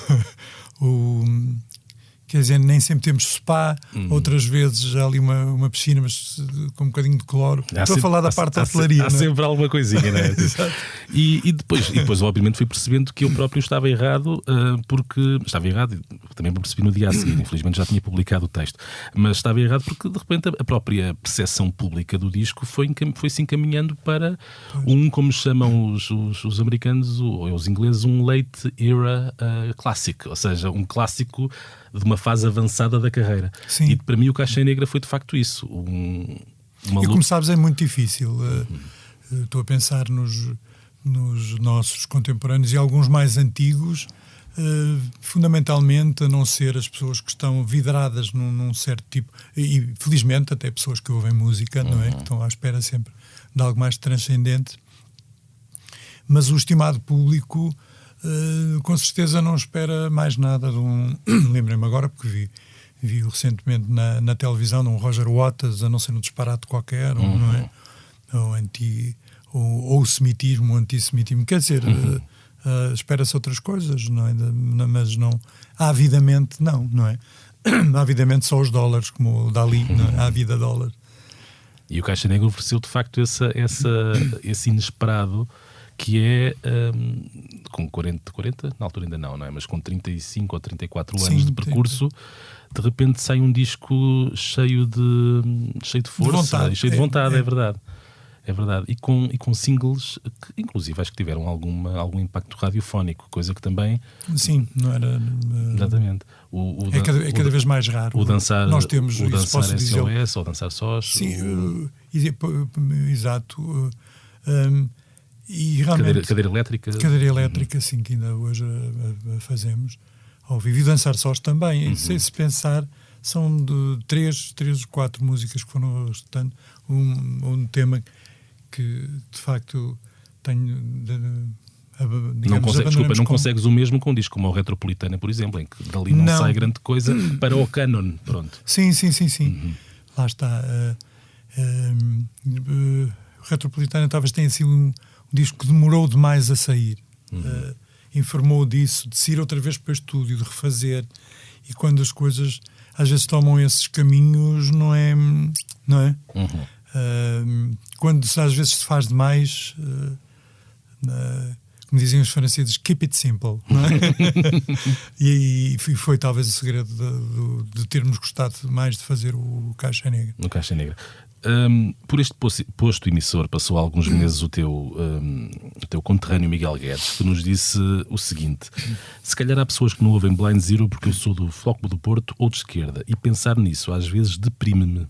quer dizer, nem sempre temos spa, outras vezes há ali uma piscina, mas com um bocadinho de cloro. Estou a falar da parte da hotelaria. Há sempre alguma coisinha, não é? e depois, obviamente, fui percebendo que eu próprio estava errado, porque estava errado, também me percebi no dia a seguir, infelizmente já tinha publicado o texto, mas estava errado porque de repente a própria percepção pública do disco foi-se encaminhando para como chamam os americanos, ou os ingleses, um late era classic, ou seja, um clássico de uma fase avançada da carreira. Sim. E para mim o Caixa Negra foi de facto isso. E como sabes, é muito difícil. Estou a pensar nos nossos contemporâneos e alguns mais antigos, fundamentalmente, a não ser as pessoas que estão vidradas num certo tipo, e felizmente até pessoas que ouvem música, não é? Que estão à espera sempre de algo mais transcendente. Mas o estimado público com certeza não espera mais nada de um... Lembrei-me agora porque vi recentemente na televisão de um Roger Waters, a não ser um disparate qualquer, não é? Ou o semitismo, o antissemitismo. Quer dizer, espera-se outras coisas, não é? Mas não... Avidamente não é? Avidamente só os dólares, como o Dali, não é? A vida dólar. E o Caixa Negra ofereceu de facto esse inesperado, que é com 40, na altura ainda não é? Mas com 35 ou 34 anos de percurso, de repente sai um disco cheio de força, cheio de vontade, é verdade. É verdade. E com singles que, inclusive, acho que tiveram algum impacto radiofónico, coisa que também... Sim, não era... Exatamente. É cada vez mais raro. Nós temos o dançar SOS ou dançar sós. Sim, exato. E realmente, cadeira elétrica. Cadeira elétrica, sim, que ainda hoje a fazemos ao vivo. E dançar sós também. E se pensar, são de 3 ou 4 músicas que foram restando. Um tema que, de facto, tenho... Não consegues o mesmo com um disco como o Retropolitana, por exemplo, em que dali não sai grande coisa para o canon. Pronto. Sim. Lá está. Retropolitana talvez tenha sido um disco que demorou demais a sair. Informou disso, de se ir outra vez para o estúdio, de refazer. E quando as coisas às vezes tomam esses caminhos, não é? Quando às vezes se faz demais, como diziam os franceses, keep it simple, não é? e foi talvez o segredo de termos gostado mais de fazer o Caixa Negra. No Caixa Negra. Por este posto emissor passou há alguns meses o teu conterrâneo Miguel Guedes, que nos disse o seguinte: se calhar há pessoas que não ouvem Blind Zero porque eu sou do Floco do Porto ou de esquerda, e pensar nisso às vezes deprime-me.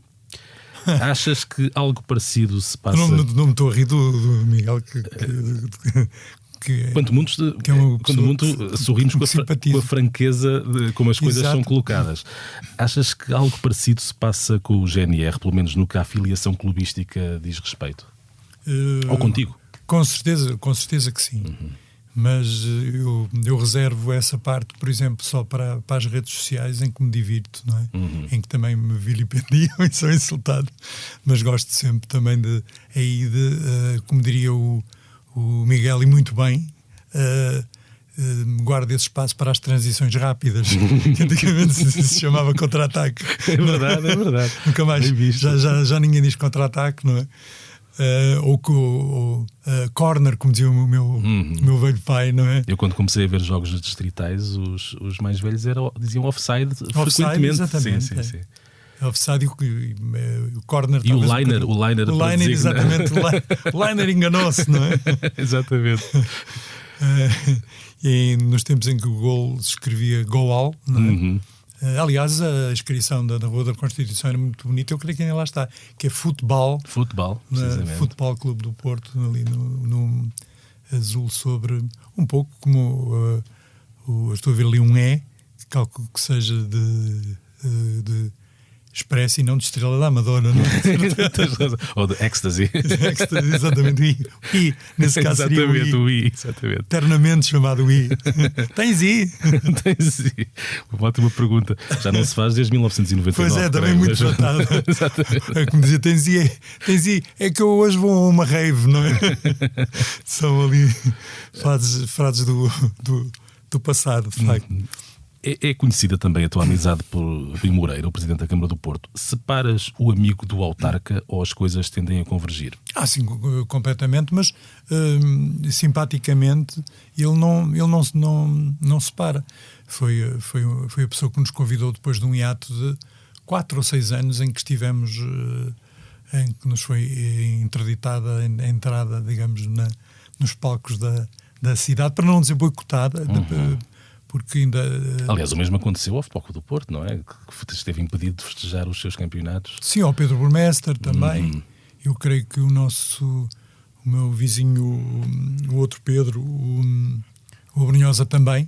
Achas que algo parecido se passa... Não me estou a rir do Miguel, quanto muito sorrimos com a franqueza de como as coisas são colocadas. Achas que algo parecido se passa com o GNR, pelo menos no que a afiliação clubística diz respeito? Ou contigo? Com certeza que sim. Mas eu reservo essa parte, por exemplo, só para as redes sociais, em que me divirto, não é? Em que também me vilipendiam e sou insultado. Mas gosto sempre também de como diria o Miguel, e muito bem, guarda esse espaço para as transições rápidas, que antigamente se chamava contra-ataque. É verdade. Nunca mais, já ninguém diz contra-ataque, não é? Ou corner, como dizia o meu velho pai, não é? Eu, quando comecei a ver jogos distritais, os mais velhos diziam offside frequentemente. Exatamente. Sim. Offside, o corner e o liner exatamente. O liner enganou-se, não é? Exatamente. E nos tempos em que o gol se escrevia goal, não é? Aliás, a inscrição da Rua da Constituição era muito bonita. Eu creio que ainda lá está, que é futebol, precisamente. Futebol Clube do Porto, ali no azul, sobre um pouco como estou a ver ali um E, calculo que seja de Expresso e não de Estrela da Amadora, não é? Ou de Ecstasy. Exatamente, o I. Nesse caso seria o I. Exatamente. Eternamente chamado I. Tens I? Tens I. Uma ótima pergunta. Já não se faz desde 1999. Pois é, também muito tratado. É como dizia, tens I. É que eu hoje vou a uma rave, não é? São ali frases do passado, de facto. É conhecida também a tua amizade por Rui Moreira, o Presidente da Câmara do Porto. Separas o amigo do autarca ou as coisas tendem a convergir? Sim, completamente, mas simpaticamente ele não separa. Foi a pessoa que nos convidou depois de um hiato de 4 ou 6 anos em que estivemos, em que nos foi interditada a entrada, digamos, nos palcos da cidade, para não dizer boicotada, porque ainda... Aliás, o mesmo aconteceu ao Futebol Clube do Porto, não é? Que esteve impedido de festejar os seus campeonatos. Sim, ao Pedro Burmester também. Eu creio que o meu vizinho, o outro Pedro, o Brunhosa também.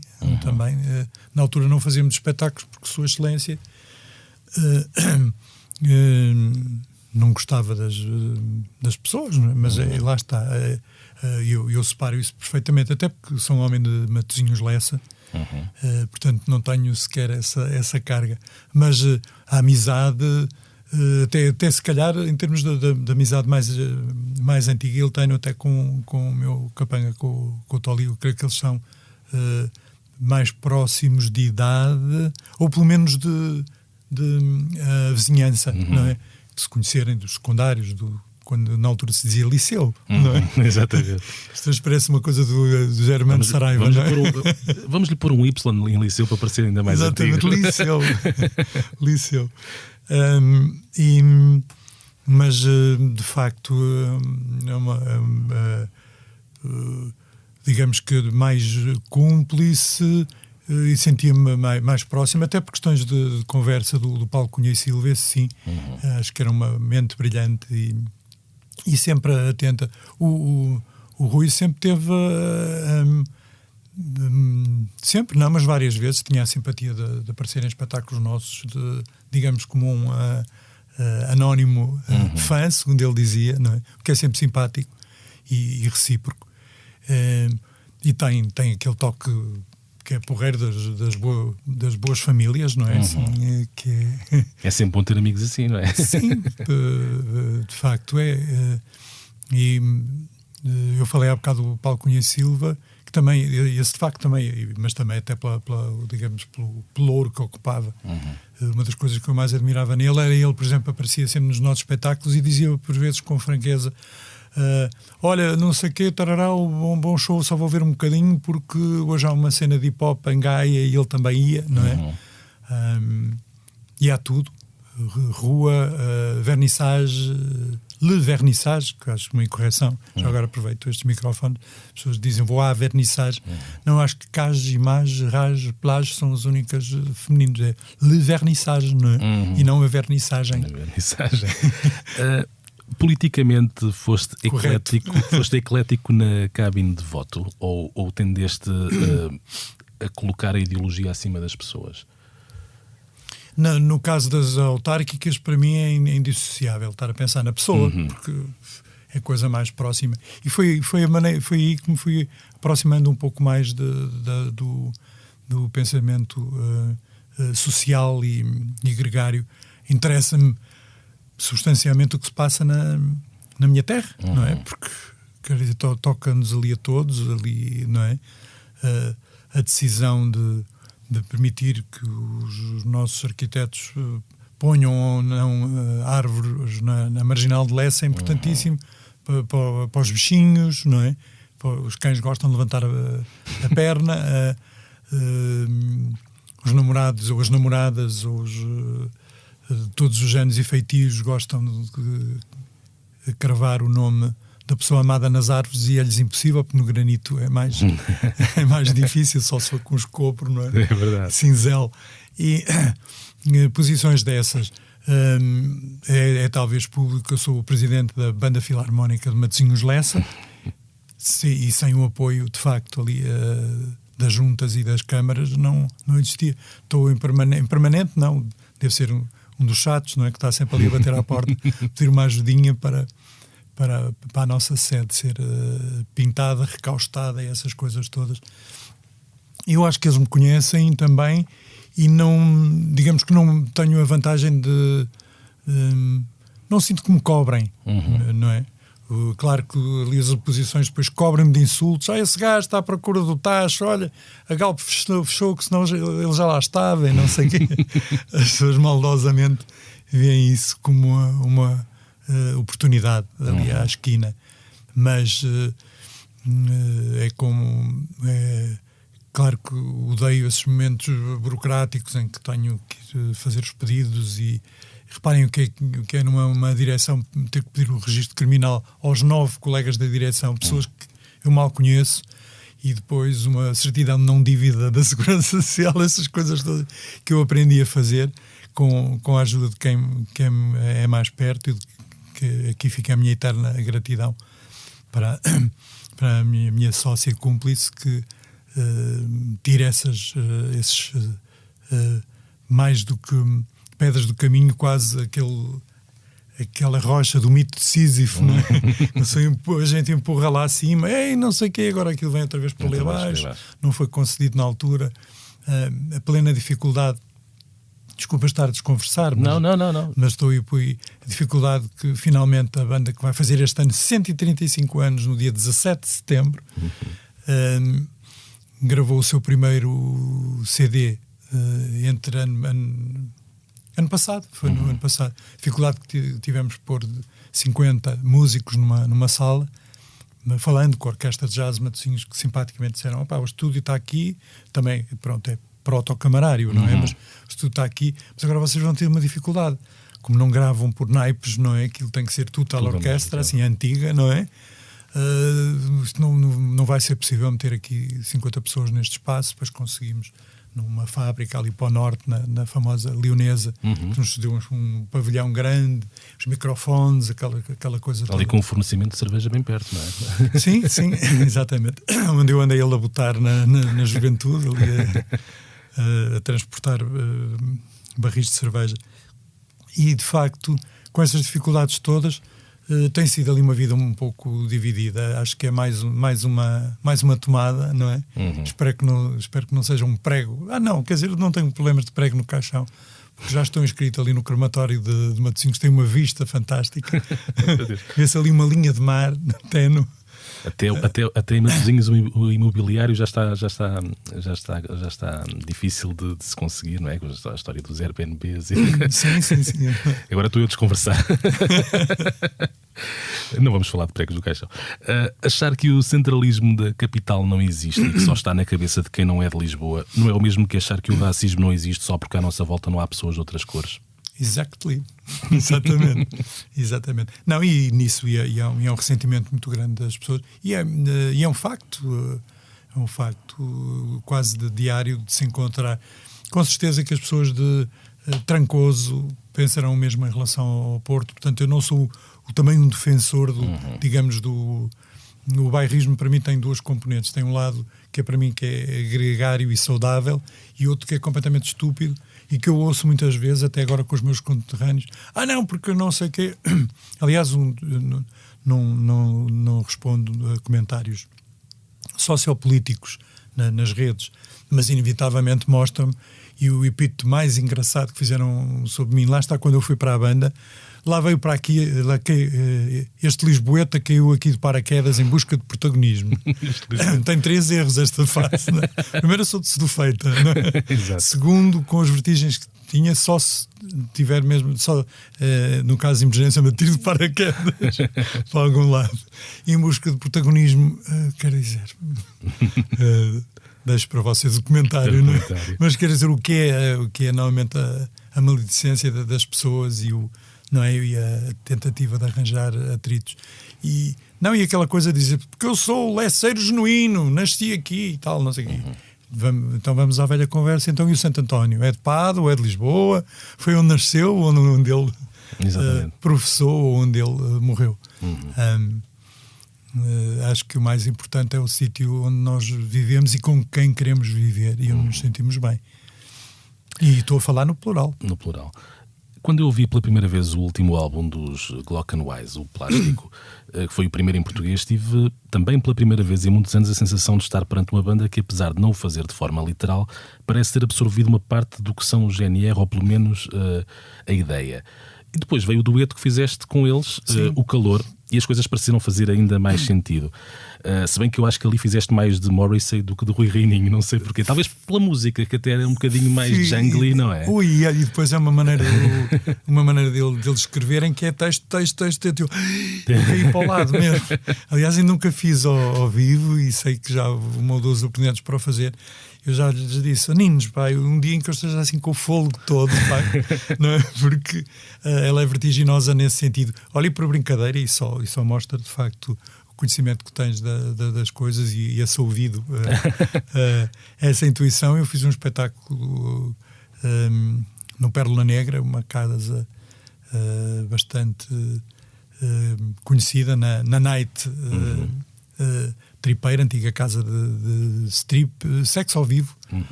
Na altura não fazíamos espetáculos porque Sua Excelência não gostava das pessoas, não é? Mas lá está. Eu separo isso perfeitamente, até porque sou um homem de Matosinhos Lessa. Portanto não tenho sequer essa carga, mas a amizade, até se calhar em termos da amizade mais antiga, ele tem até com o meu capanga, com o Toli. Eu creio que eles são mais próximos de idade, ou pelo menos de vizinhança, não é? De se conhecerem dos secundários, quando na altura se dizia liceu, não é? Exatamente. Isto parece uma coisa do Germano Saraiva. Vamos lhe pôr um Y em liceu para parecer ainda mais exatamente, antigo. Liceu. Mas de facto é digamos que mais cúmplice, e sentia-me mais próximo, até por questões de conversa do Paulo Cunha e Silva, sim. Acho que era uma mente brilhante e sempre atenta. O Rui sempre teve, sempre não, mas várias vezes, tinha a simpatia de aparecer em espetáculos nossos, digamos como um anónimo fã, segundo ele dizia, não é? Porque é sempre simpático e recíproco. E tem aquele toque que é porreiro das boas famílias, não é? Assim, é sempre bom ter amigos assim, não é? Sim, de facto é. E eu falei há bocado do Paulo Cunha e Silva, que também, esse de facto também, mas também até digamos, pelo ouro que ocupava. Uma das coisas que eu mais admirava nele era ele, por exemplo, aparecia sempre nos nossos espetáculos e dizia por vezes com franqueza: olha, não sei o quê, tarará, um bom show, só vou ver um bocadinho porque hoje há uma cena de hip-hop em Gaia e ele também ia, não é? E há tudo. Rua, vernissage, le vernissage, que acho uma incorreção. Já agora aproveito estes microfones. As pessoas dizem vou à vernissage. Não, acho que cage, image, rage, plage são as únicas femininas. É le vernissage, não é? E não a vernissagem. Politicamente foste eclético na cabine de voto ou tendeste a colocar a ideologia acima das pessoas? No caso das autárquicas, para mim é indissociável estar a pensar na pessoa, porque é a coisa mais próxima. E foi aí que me fui aproximando um pouco mais do pensamento social e gregário. Interessa-me substancialmente o que se passa na minha terra, não é? Porque quer dizer, toca-nos ali a todos, ali, não é? A decisão de permitir que os nossos arquitetos ponham ou não árvores na Marginal de Lessa é importantíssimo para os bichinhos, não é? Os cães gostam de levantar a perna, os namorados ou as namoradas ou todos os géneros e feitios gostam de cravar o nome da pessoa amada nas árvores e é-lhes impossível, porque no granito é mais difícil, só se for com escobro, não é? É verdade. Cinzel. E posições dessas. É talvez público. Eu sou o presidente da Banda Filarmónica de Matosinhos Lessa e sem o apoio, de facto, ali das juntas e das câmaras não existia. Estou em permanente, não. Devo ser um dos chatos, não é? Que está sempre ali a bater à porta, pedir uma ajudinha para a nossa sede ser pintada, recaustada e essas coisas todas. Eu acho que eles me conhecem também e não, digamos que não tenho a vantagem de não sinto que me cobrem, não é? Claro que ali as oposições depois cobrem-me de insultos. Esse gajo está à procura do tacho, olha, a Galp fechou, que senão ele já lá estava e não sei o quê. As pessoas maldosamente veem isso como uma oportunidade ali à esquina. Mas claro que odeio esses momentos burocráticos em que tenho que fazer os pedidos e reparem o que é numa direção ter que pedir o registro criminal aos 9 colegas da direção, pessoas que eu mal conheço, e depois uma certidão de não dívida da Segurança Social, essas coisas todas que eu aprendi a fazer com a ajuda de quem é mais perto, e que aqui fica a minha eterna gratidão para a minha sócia cúmplice que tira esses mais do que pedras do caminho, quase aquela rocha do mito de Sísifo, não é? A gente empurra lá acima, não sei o quê, agora aquilo vem outra vez para ali abaixo, não foi concedido na altura, a plena dificuldade. Desculpa estar a desconversar, mas, não. Mas estou aí a dificuldade que finalmente a banda que vai fazer este ano 135 anos, no dia 17 de setembro, gravou o seu primeiro CD entre ano passado, foi no ano passado. Dificuldade que tivemos de pôr 50 músicos numa sala, falando com a orquestra de jazz Matosinhos, que simpaticamente disseram: o estúdio está aqui, também, pronto, é proto-camarário, não é? Mas o estúdio está aqui, mas agora vocês vão ter uma dificuldade. Como não gravam por naipes, não é? Aquilo tem que ser total orquestra, assim, antiga, não é? Isto não vai ser possível meter aqui 50 pessoas neste espaço. Depois conseguimos numa fábrica ali para o norte, na famosa Leonesa, que nos deu um pavilhão grande, os microfones, aquela coisa ali toda. Com um fornecimento de cerveja bem perto, não é? Sim, exatamente. Onde eu andei a labutar na juventude, ali a transportar barris de cerveja. E, de facto, com essas dificuldades todas, tem sido ali uma vida um pouco dividida. Acho que é mais uma tomada, não é? Espero que não seja um prego. Não, quer dizer, não tenho problemas de prego no caixão, porque já estou inscrito ali no crematório de Matosinhos, tem uma vista fantástica. Vê-se ali uma linha de mar, ténue. Até em Matosinhos o imobiliário já está difícil de se conseguir, não é? Com a história dos Airbnbs. Sim. Agora estou eu a desconversar. Não vamos falar de pregos do caixão. Achar que o centralismo da capital não existe e que só está na cabeça de quem não é de Lisboa não é o mesmo que achar que o racismo não existe só porque à nossa volta não há pessoas de outras cores. Exactly. Exatamente. Não, e nisso é um ressentimento muito grande das pessoas. E é um facto. É um facto quase diário de se encontrar. Com certeza que as pessoas de Trancoso pensarão mesmo em relação ao Porto. Portanto, eu não sou também um defensor digamos, no bairrismo. Para mim tem duas componentes. Tem um lado que é para mim que é gregário e saudável, e outro que é completamente estúpido, e que eu ouço muitas vezes, até agora com os meus conterrâneos: não, porque eu não sei o quê. Aliás, não respondo a comentários sociopolíticos nas redes, mas inevitavelmente mostram-me, e o epíteto mais engraçado que fizeram sobre mim, lá está, quando eu fui para a banda, lá veio para aqui, este lisboeta caiu aqui de paraquedas em busca de protagonismo. Tem 3 erros esta fase, não é? Primeiro, eu sou de Sedufeita, não é? Exato. Segundo, com as vertigens que tinha, só se tiver mesmo, no caso de emergência, me tiro de paraquedas para algum lado. E em busca de protagonismo, quero dizer... deixo para vocês o comentário, não é? Mas quero dizer, o que é normalmente a maledicência das pessoas e a tentativa de arranjar atritos. E aquela coisa de dizer: porque eu sou leceiro genuíno, nasci aqui e tal, não sei o quê. Então vamos à velha conversa. Então, e o Santo António? É de Pádua, é de Lisboa? Foi onde nasceu, onde ele professou, ou onde ele morreu? Acho que o mais importante é o sítio onde nós vivemos e com quem queremos viver e onde nos sentimos bem. E estou a falar no plural. No plural. Quando eu ouvi pela primeira vez o último álbum dos Glockenwise, o Plástico, que foi o primeiro em português, tive também pela primeira vez em muitos anos a sensação de estar perante uma banda que, apesar de não o fazer de forma literal, parece ter absorvido uma parte do que são os GNR, ou pelo menos a ideia. E depois veio o dueto que fizeste com eles, O Calor, e as coisas pareceram fazer ainda mais sentido. Se bem que eu acho que ali fizeste mais de Morrissey do que de Rui Reininho, não sei porquê. Talvez pela música, que até era um bocadinho mais jungly, não é? E depois é uma maneira dele escrever em que é texto, eu caí para o lado mesmo. Aliás, eu nunca fiz ao vivo e sei que já houve uma ou duas oportunidades para o fazer. Eu já lhes disse, Ninos, pai, um dia em que eu esteja assim com o fôlego todo, pai, não é? Porque ela é vertiginosa nesse sentido. Olha, e por brincadeira, e só mostra de facto o conhecimento que tens das coisas e esse ouvido, essa intuição. Eu fiz um espetáculo no Pérola Negra, uma casa bastante conhecida na Night Tripeira, antiga casa de strip, sexo ao vivo.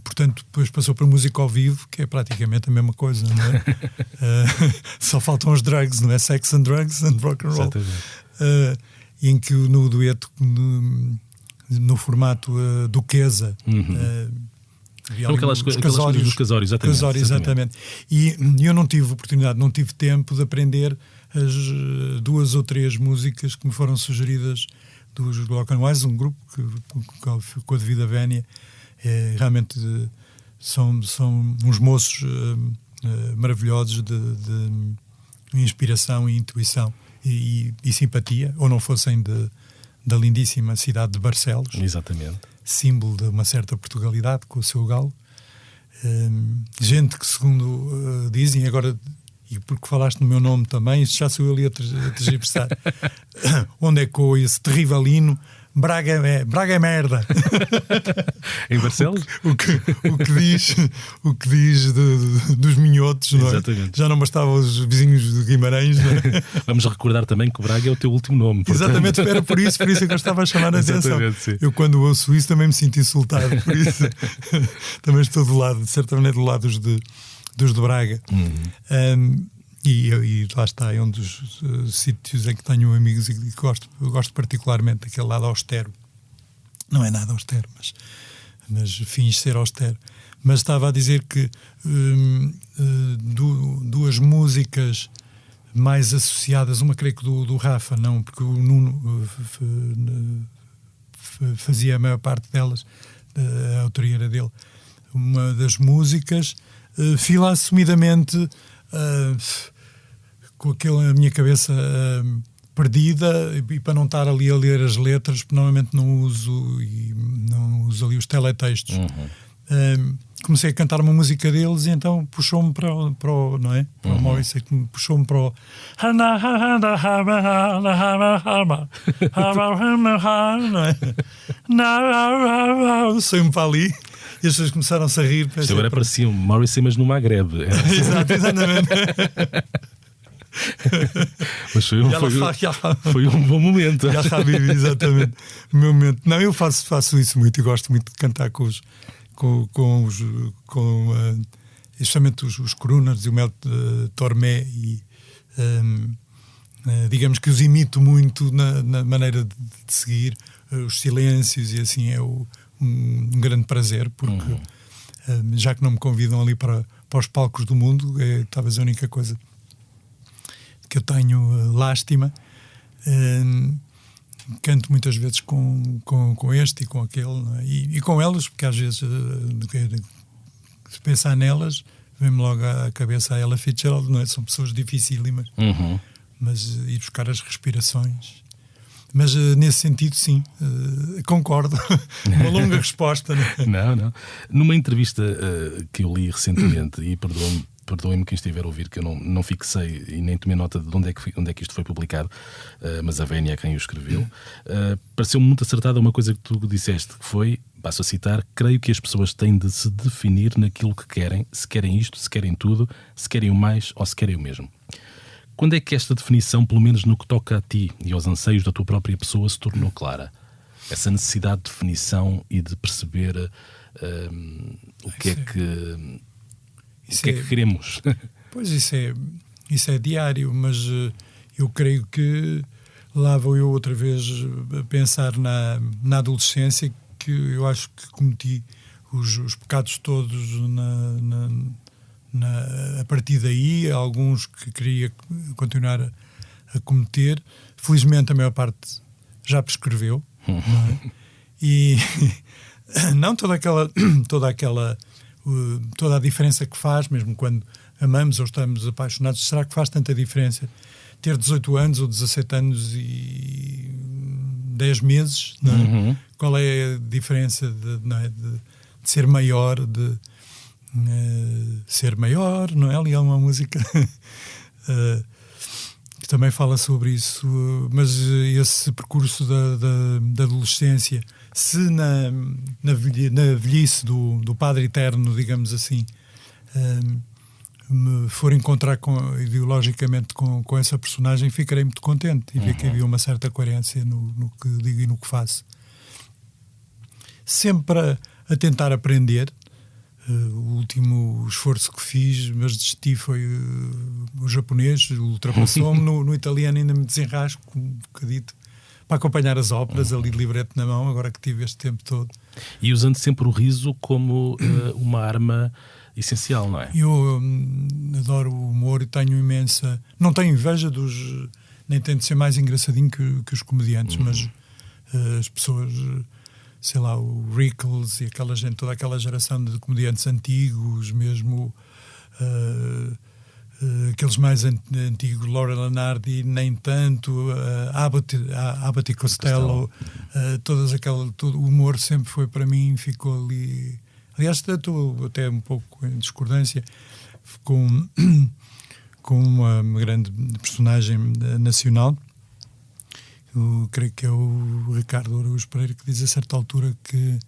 Portanto, depois passou para música ao vivo, que é praticamente a mesma coisa, não é? Só faltam os drugs, não é? Sex and drugs and rock and roll. Em que no dueto, no formato duquesa, aquelas coisas dos casórios, exatamente. E eu não tive oportunidade, não tive tempo de aprender as 2 ou 3 músicas que me foram sugeridas dos Block and Wise, um grupo que ficou de vida vénia. Realmente são uns moços maravilhosos de inspiração e intuição e simpatia, ou não fossem da lindíssima cidade de Barcelos. Exatamente. Símbolo de uma certa Portugalidade com o seu galo. Gente que, segundo dizem, agora, e porque falaste no meu nome também, isto já sou eu ali a tergiversar, onde é que esse terrível hino Braga é merda. Em Barcelos? O que diz dos minhotos, não é? Exatamente. Já não bastava os vizinhos de Guimarães, não é? Vamos recordar também que Braga é o teu último nome. Portanto... Exatamente, era por isso é que eu estava a chamar a atenção. Sim. Eu, quando ouço isso, também me sinto insultado, por isso também estou do lado, de certa maneira, do lado dos de Braga. E lá está, é um dos sítios em que tenho amigos e que eu gosto particularmente daquele lado austero. Não é nada austero, mas finge ser austero. Mas estava a dizer que 2 músicas mais associadas, uma creio que do Rafa, não, porque o Nuno fazia a maior parte delas, a autoria era dele. Uma das músicas fila assumidamente com a minha cabeça perdida, e para não estar ali a ler as letras, normalmente não uso ali os teletextos. Comecei a cantar uma música deles e então puxou-me para o não é? Para o Morrissey, que puxou-me para o saiu-me para ali e as pessoas começaram-se a rir. Isto agora parecia um Morrissey, mas no Magreb. Exatamente. Mas foi um bom momento. Já sabe, exatamente. O meu momento. Não, eu faço isso muito e gosto muito de cantar justamente os crooners e o Mel Tormé, e digamos que os imito muito na maneira de seguir os silêncios, e assim é um grande prazer, porque já que não me convidam ali para os palcos do mundo, é talvez a única coisa que eu tenho lástima. Canto muitas vezes com este e com aquele, não é? E com elas, porque às vezes se pensar nelas vem-me logo à cabeça a Ella Fitzgerald, não é? São pessoas dificílimas, mas ir buscar as respirações. Mas nesse sentido, sim, concordo. Uma longa resposta, não é? Não. Numa entrevista que eu li recentemente, e perdoem-me quem estiver a ouvir, que eu não fixei e nem tomei nota de onde é que isto foi publicado, mas a Vénia é quem o escreveu. Pareceu-me muito acertada uma coisa que tu disseste, que foi, passo a citar: creio que as pessoas têm de se definir naquilo que querem, se querem isto, se querem tudo, se querem o mais ou se querem o mesmo. Quando é que esta definição, pelo menos no que toca a ti e aos anseios da tua própria pessoa, se tornou clara? Essa necessidade de definição e de perceber o que é que queremos. Pois isso é diário, mas eu creio que lá vou eu outra vez a pensar na adolescência, que eu acho que cometi os pecados todos a partir daí, alguns que queria continuar a cometer. Felizmente a maior parte já prescreveu, não é? E não toda a diferença que faz, mesmo quando amamos ou estamos apaixonados, será que faz tanta diferença ter 18 anos ou 17 anos e 10 meses, não é? Qual é a diferença de ser maior, ser maior, não é? Ali há uma música que também fala sobre isso, mas esse percurso da adolescência, se na velhice do Padre Eterno, digamos assim, me for encontrar ideologicamente com essa personagem, ficarei muito contente e ver que havia uma certa coerência no que digo e no que faço. Sempre a tentar aprender. O último esforço que fiz, mas desisti, foi o japonês, ultrapassou-me. No italiano ainda me desenrasco um bocadito para acompanhar as óperas, ali de livreto na mão, agora que tive este tempo todo. E usando sempre o riso como uma arma essencial, não é? Eu adoro o humor e tenho imensa... Não tenho inveja nem tento ser mais engraçadinho que os comediantes, mas as pessoas... sei lá, o Rickles e aquela gente, toda aquela geração de comediantes antigos, mesmo aqueles mais antigos, Laurel and Hardy, nem tanto, Abbott e Costello, todo o humor sempre foi para mim, ficou ali. Aliás, estou até um pouco em discordância com uma grande personagem nacional. Eu creio que é o Ricardo Araújo Pereira, que diz a certa altura que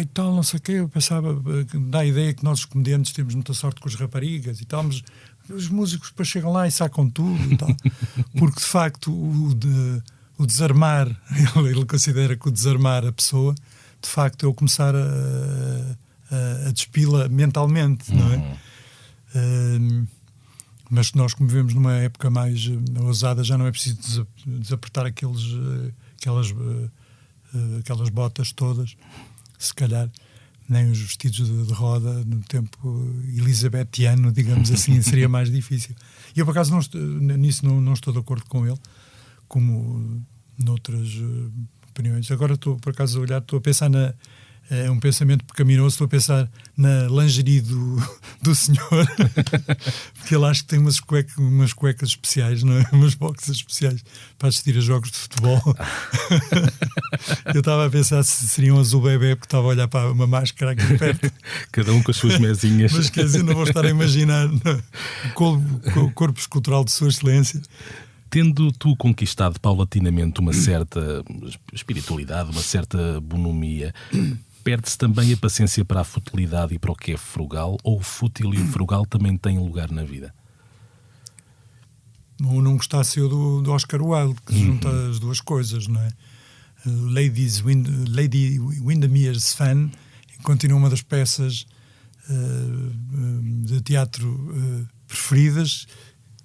e tal, não sei o quê, eu pensava, dá a ideia que nós os comediantes temos muita sorte com as raparigas e tal, mas os músicos depois chegam lá e sacam tudo e tal. Porque de facto o desarmar, ele considera que o desarmar a pessoa, de facto é o começar a despila mentalmente, não é? Mas nós, como vivemos numa época mais ousada, já não é preciso desapertar aquelas botas todas, se calhar nem os vestidos de roda no tempo elisabetiano, digamos assim, seria mais difícil. E eu, por acaso, nisso não estou de acordo com ele, como noutras opiniões. Agora estou, por acaso, a olhar, estou a pensar é um pensamento pecaminoso, estou a pensar na lingerie do senhor, porque ele acho que tem umas cuecas especiais, não é? Umas boxers especiais para assistir a jogos de futebol. Eu estava a pensar se seria um azul bebê, porque estava a olhar para uma máscara aqui perto. Cada um com as suas mesinhas. Mas quer dizer, não vou estar a imaginar o corpo escultural de Sua Excelência. Tendo tu conquistado paulatinamente uma certa espiritualidade, uma certa bonomia, perde-se também a paciência para a futilidade e para o que é frugal, ou o fútil e o frugal também têm lugar na vida? Ou não gostasse eu do Oscar Wilde, que junta as duas coisas, não é? Lady Windermere's Fan continua uma das peças de teatro preferidas.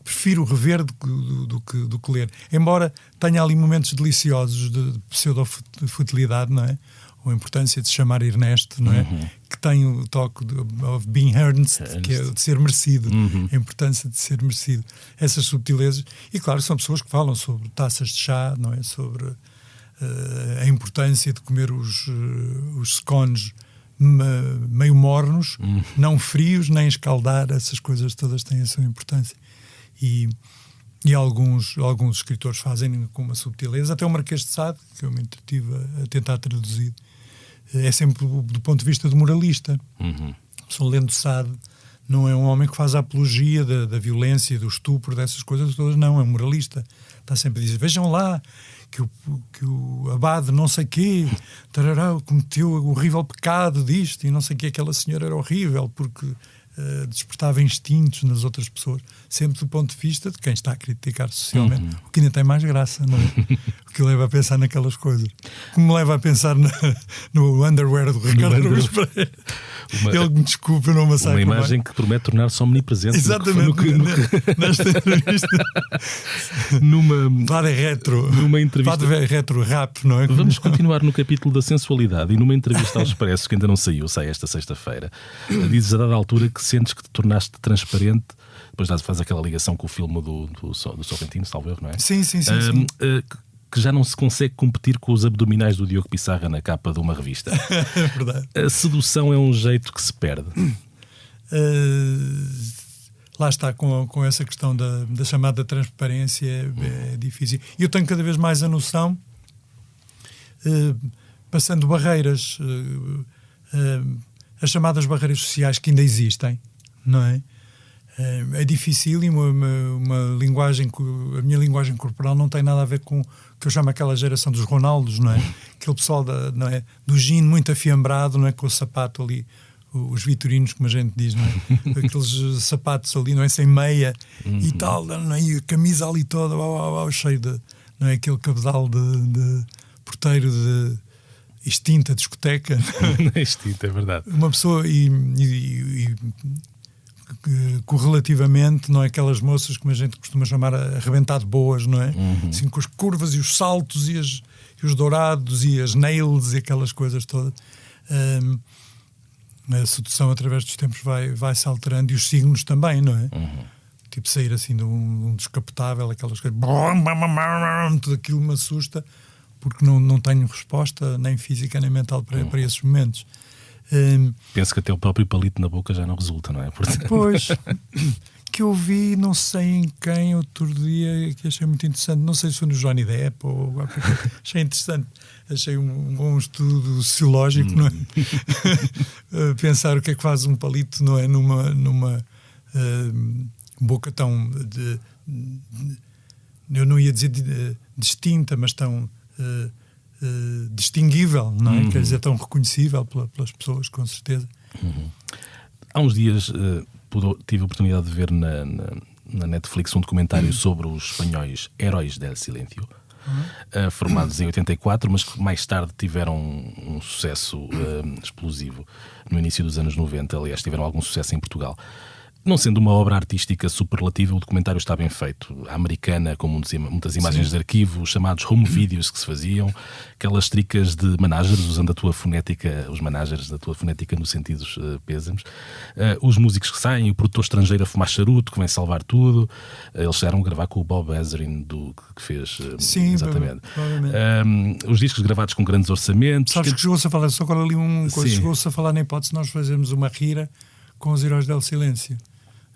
Prefiro rever do que ler. Embora tenha ali momentos deliciosos de pseudo-futilidade, não é? Ou a importância de se chamar Ernesto, não é? Que tem o toque of being earned, que é de ser merecido. A importância de ser merecido. Essas subtilezas. E claro, são pessoas que falam sobre taças de chá, não é? Sobre a importância de comer os scones meio mornos, não frios, nem escaldar. Essas coisas todas têm a sua importância. E alguns escritores fazem com uma subtileza. Até o Marquês de Sade, que eu me entretive a tentar traduzir, é sempre do ponto de vista do moralista. Só lendo Sade, não é um homem que faz a apologia da violência, do estupro, dessas coisas todas, não, é um moralista. Está sempre a dizer, vejam lá que o abade não sei quê cometeu o horrível pecado disto, e não sei quê, aquela senhora era horrível porque despertava instintos nas outras pessoas, sempre do ponto de vista de quem está a criticar socialmente, o que ainda tem mais graça, não é? O que leva a pensar naquelas coisas, como me leva a pensar no underwear do Ricardo Araújo Pereira. Ele me desculpa, não me uma imagem que promete tornar-se omnipresente. Exatamente. Nesta entrevista. Vada retro. Numa entrevista. Vada retro rap, não é? Vamos continuar no capítulo da sensualidade. E numa entrevista ao Expresso, que ainda não saiu, sai esta sexta-feira, dizes a dada altura que sentes que te tornaste transparente. Depois faz aquela ligação com o filme do Sorrentino, salvo erro, não é? Sim. Que já não se consegue competir com os abdominais do Diogo Pissarra na capa de uma revista. É verdade. A sedução é um jeito que se perde. Lá está, com essa questão da chamada transparência, é difícil. E eu tenho cada vez mais a noção, passando barreiras, as chamadas barreiras sociais que ainda existem, não é? É difícil e uma linguagem, a minha linguagem corporal não tem nada a ver com o que eu chamo aquela geração dos Ronaldos, não é? Aquele pessoal não é? Do jean muito afiambrado, não é? Com o sapato ali, os vitorinos, como a gente diz, não é? Aqueles sapatos ali, não é? Sem meia e tal, não é? E a camisa ali toda, cheio de, não é? Aquele cabedal de porteiro de extinta discoteca. Extinta, é verdade. Uma pessoa correlativamente, não é? Aquelas moças como a gente costuma chamar arrebentado boas, não é? Assim, com as curvas e os saltos e os dourados e as nails e aquelas coisas todas. A sedução através dos tempos vai-se alterando e os signos também, não é? Tipo sair assim de um descapotável, aquelas coisas, tudo aquilo me assusta porque não tenho resposta nem física nem mental para esses momentos. Penso que até o próprio palito na boca já não resulta, não é? Portanto... Pois, que eu vi, não sei em quem, outro dia, que achei muito interessante, não sei se foi no Johnny Depp ou qualquer coisa, achei interessante, achei um bom estudo sociológico, não é? Pensar o que é que faz um palito, não é? Numa boca tão, eu não ia dizer distinta, mas tão... distinguível, não é? Quer dizer, tão reconhecível pelas pessoas, com certeza. Há uns dias tive a oportunidade de ver na Netflix um documentário sobre os espanhóis Heróis del Silencio, formados em 84, mas que mais tarde tiveram um sucesso explosivo no início dos anos 90. Aliás, tiveram algum sucesso em Portugal. Não sendo uma obra artística superlativa, o documentário está bem feito. A americana, com muitas imagens de arquivo, os chamados home videos que se faziam, aquelas tricas de managers, usando a tua fonética, os managers da tua fonética nos sentidos pêsames, os músicos que saem, o produtor estrangeiro a fumar charuto, que vem salvar tudo. Eles chegaram a gravar com o Bob Ezrin, que fez... Sim, exatamente. Os discos gravados com grandes orçamentos. Sabes que chegou-se a falar, só agora ali chegou-se a falar na hipótese de nós fazermos uma gira com os Heróis del Silêncio.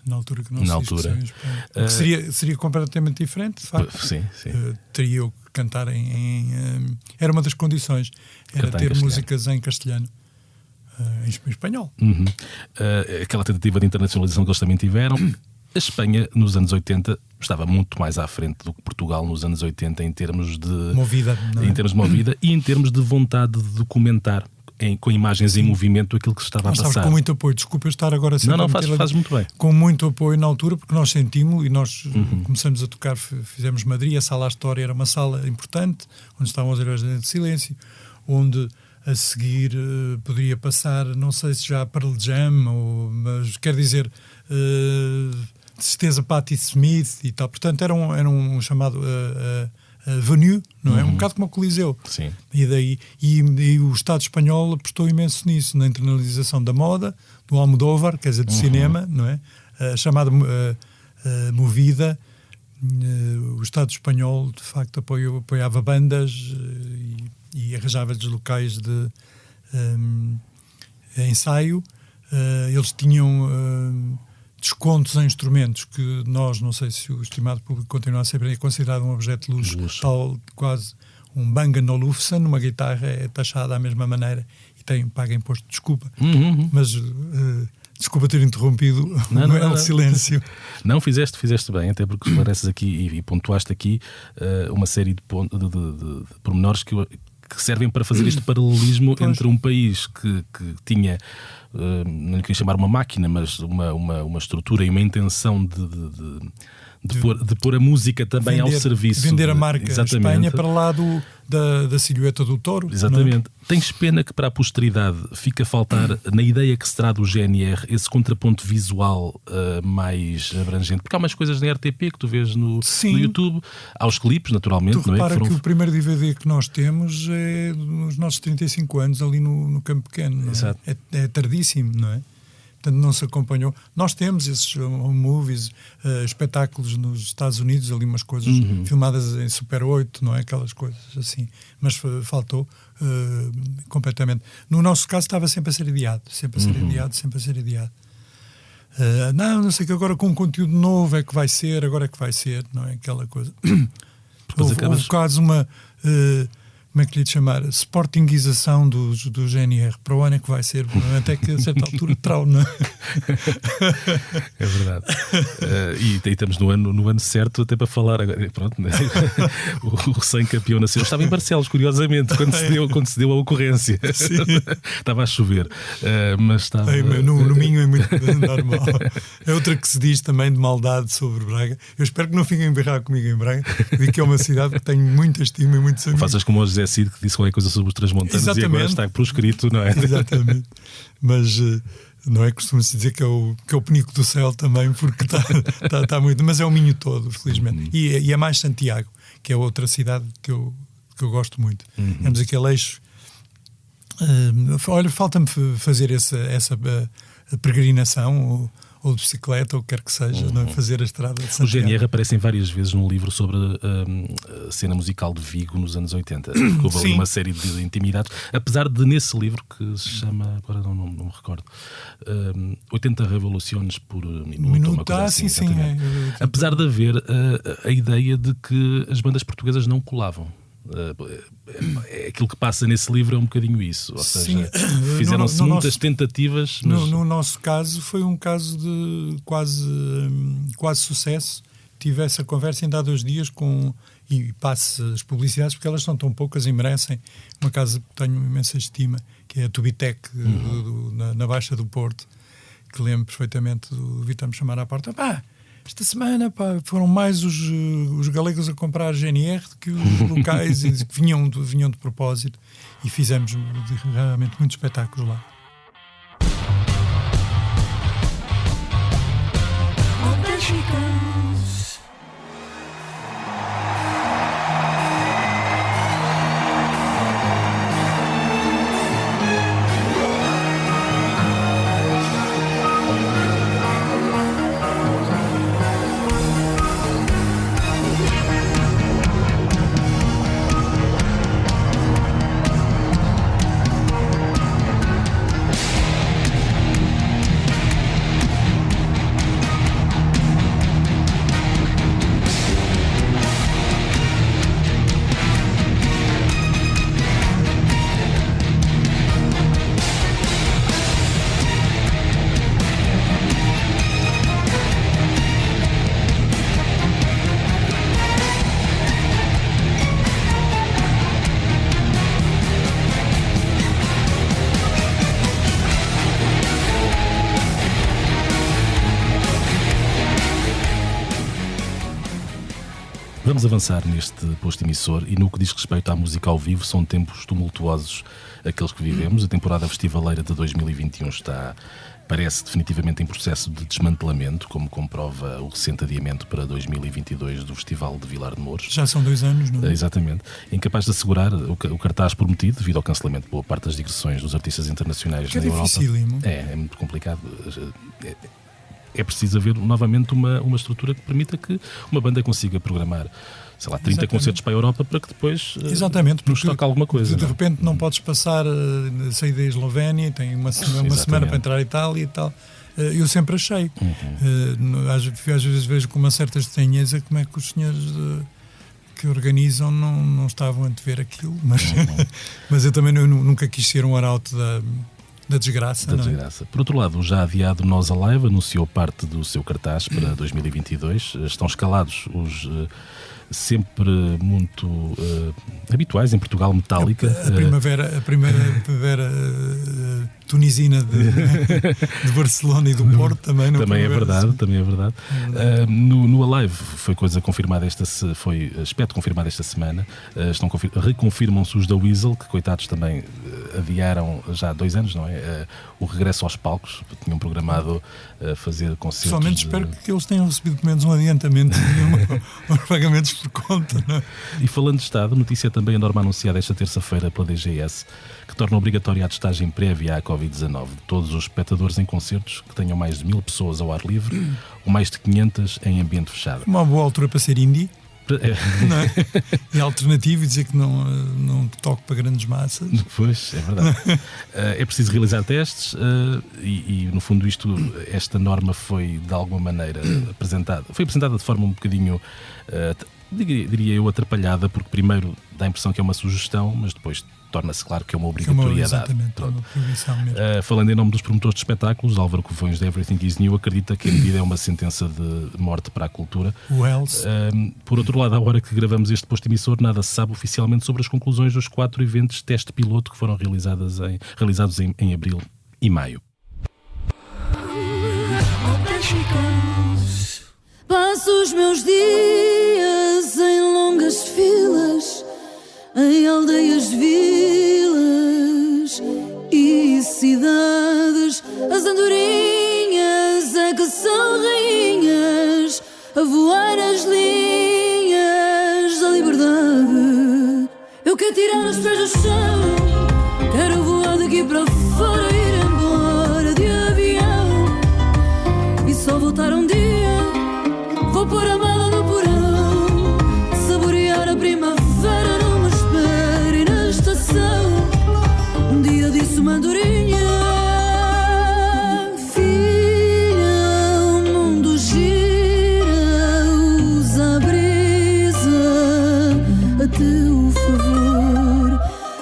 Na altura que não se seria completamente diferente, de facto. Sim. Teria eu que cantar era uma das condições, era ter músicas em castelhano, em espanhol. Aquela tentativa de internacionalização que eles também tiveram. A Espanha, nos anos 80, estava muito mais à frente do que Portugal nos anos 80 em termos de movida, em termos de movida e em termos de vontade de documentar com imagens em movimento aquilo que se estava a passar. Sabes, com muito apoio, desculpa eu estar agora sempre fazes muito bem. Com muito apoio na altura, porque nós sentimos e nós começamos a tocar, fizemos Madrid, a Sala História era uma sala importante, onde estavam os Heróis de Silêncio, onde a seguir poderia passar, não sei se já Pearl Jam, mas quer dizer, de certeza Patti Smith e tal, portanto era um chamado... venue, não é? Um bocado como o Coliseu. Sim. E o Estado espanhol apostou imenso nisso, na internalização da moda, do Almodóvar, quer dizer, do cinema, não é? A chamada movida. O Estado espanhol, de facto, apoiava bandas e arranjava-lhes locais de ensaio. Eles tinham... descontos em instrumentos que nós, não sei se o estimado público continua a ser considerado um objeto de luxo. Tal, quase um Bang & Olufsen, uma guitarra é taxada da mesma maneira e paga imposto, desculpa, mas desculpa ter interrompido o silêncio. Não, fizeste bem, até porque esclareces aqui e pontuaste aqui uma série de pormenores que servem para fazer este paralelismo entre um país que tinha, não lhe queria chamar uma máquina, mas uma estrutura e uma intenção de pôr a música também ao serviço. Vender a marca Espanha para lá da silhueta do touro. Exatamente. Não é? Tens pena que para a posteridade fica a faltar, na ideia que se terá do GNR, esse contraponto visual mais abrangente? Porque há umas coisas na RTP que tu vês no YouTube, há os clipes, naturalmente. Tu repara que o primeiro DVD que nós temos é nos nossos 35 anos ali no Campo Pequeno. Não é? Exato. É tardíssimo, não é? Portanto, não se acompanhou. Nós temos esses movies, espetáculos nos Estados Unidos, ali umas coisas filmadas em Super 8, não é? Aquelas coisas assim. Mas faltou completamente. No nosso caso estava sempre a ser adiado. Sempre a ser adiado, sempre a ser adiado. Não sei que agora com um conteúdo novo é que vai ser, agora é que vai ser, não é? Aquela coisa. Houve quase uma... como é que lhe de chamar? Sportingização do GNR. Para o ano é que vai ser, até que a certa altura trau, não é? É verdade. E estamos no ano certo até para falar agora. Pronto, né? O recém-campeão nacional estava em Barcelos, curiosamente, quando se deu a ocorrência. Estava a chover, mas estava... No Minho é muito normal. É outra que se diz também de maldade sobre Braga. Eu espero que não fiquem a berrar comigo em Braga. Digo que é uma cidade que tenho muita estima e muitos amigos. Faças como o José Cid, que disse qualquer coisa sobre os Transmontanos. Exatamente. E agora está proscrito, não é? Exatamente. Mas não é? Costuma-se dizer que é o penico do céu também, porque está muito. Mas é o Minho todo, felizmente. E é mais Santiago, que é outra cidade que eu gosto muito. Temos aquele eixo. Olha, falta-me fazer essa peregrinação ou de bicicleta, ou o que quer que seja, não é? Fazer a estrada de Santiago. O GNR aparecem várias vezes num livro sobre a cena musical de Vigo nos anos 80. Houve ali uma série de intimidades, apesar de nesse livro que se chama, agora não me recordo, 80 revoluções por minuto, uma coisa assim. Sim. Apesar de haver a ideia de que as bandas portuguesas não colavam. Aquilo que passa nesse livro é um bocadinho isso. Ou seja, fizeram-se muitas tentativas. Mas... No nosso caso, foi um caso de quase sucesso. Tive essa conversa ainda há 2 dias e passe as publicidades, porque elas são tão poucas e merecem. Uma casa que tenho imensa estima, que é a Tubitec, na Baixa do Porto, que lembro perfeitamente do Vitor me chamar à porta. Esta semana foram mais os galegos a comprar GNR do que os locais e que vinham de propósito, e fizemos realmente muitos espetáculos lá. Vamos avançar neste posto emissor, e no que diz respeito à música ao vivo, são tempos tumultuosos aqueles que vivemos. A temporada festivaleira de 2021 parece definitivamente em processo de desmantelamento, como comprova o recente adiamento para 2022 do Festival de Vilar de Mouros. Já são 2 anos, não é? Exatamente. Incapaz de assegurar o cartaz prometido devido ao cancelamento de boa parte das digressões dos artistas internacionais na Europa. Dificílimo. É muito complicado. É preciso haver novamente uma estrutura que permita que uma banda consiga programar, sei lá, 30 concertos para a Europa, para que depois nos toque alguma coisa. De repente não podes passar, sair da Eslovénia, tem uma semana para entrar em Itália e tal. Eu sempre achei. Às vezes vejo com uma certa estranheza como é que os senhores que organizam não estavam a antever aquilo, mas eu também nunca quis ser um arauto da desgraça. Por outro lado, o já adiado Nós Alive anunciou parte do seu cartaz para 2022. Estão escalados os sempre muito habituais em Portugal, Metallica. A primeira tunisina de Barcelona e do Porto também. Também é verdade. No Alive foi coisa confirmada foi aspecto confirmado esta semana. Reconfirmam-se os da Weasel, que coitados também adiaram já há 2 anos, não é? O regresso aos palcos. Tinham programado fazer concertos. Pessoalmente espero que eles tenham recebido pelo menos um adiantamento de pagamentos por conta, não é? E falando de Estado, notícia também a norma anunciada esta terça-feira pela DGS, que torna obrigatória a testagem prévia à Covid-19 de todos os espectadores em concertos que tenham mais de 1000 pessoas ao ar livre ou mais de 500 em ambiente fechado. Uma boa altura para ser indie. Não é? É alternativo e dizer que não toco para grandes massas. Pois, é verdade. É preciso realizar testes e no fundo esta norma foi de alguma maneira apresentada de forma um bocadinho, diria eu, atrapalhada, porque primeiro dá a impressão que é uma sugestão, mas depois torna-se claro que é uma obrigatoriedade. Exatamente, uma proibição mesmo. Falando em nome dos promotores de espetáculos, Álvaro Covões de Everything Is New acredita que a medida é uma sentença de morte para a cultura. Por outro lado, à hora que gravamos este posto emissor, nada se sabe oficialmente sobre as conclusões dos 4 eventos teste piloto que foram realizados em abril e maio. Passo os meus dias em longas filas, em aldeias, vilas e cidades. As andorinhas é que são rainhas, a voar as linhas da liberdade. Eu quero tirar os pés do chão, quero voar daqui para fora, ir embora de avião e só voltar um dia. Vou pôr a mala no porão, saborear a primavera numa espera e na estação. Um dia disse uma andorinha: filha, o mundo gira, usa a brisa a teu favor.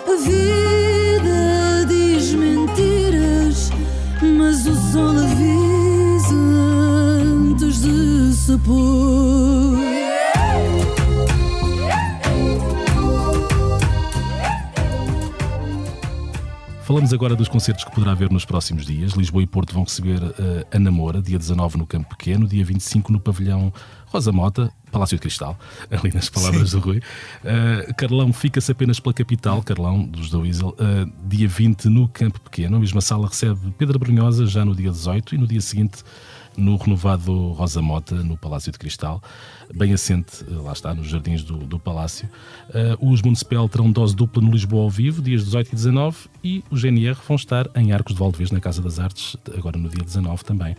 A vida diz mentiras, mas o sol avisa antes de se pôr. Falamos agora dos concertos que poderá haver nos próximos dias. Lisboa e Porto vão receber a Namora, dia 19 no Campo Pequeno, dia 25 no Pavilhão Rosa Mota, Palácio de Cristal, ali nas palavras do Rui. Carlão fica-se apenas pela capital, Carlão, dos da Weasel, dia 20 no Campo Pequeno. A mesma sala recebe Pedro Brunhosa já no dia 18 e no dia seguinte no renovado Rosa Mota, no Palácio de Cristal, bem assente, lá está, nos jardins do Palácio. Os Municipal terão dose dupla no Lisboa ao vivo, dias 18 e 19, e o GNR vão estar em Arcos de Valdevez, na Casa das Artes, agora no dia 19 também,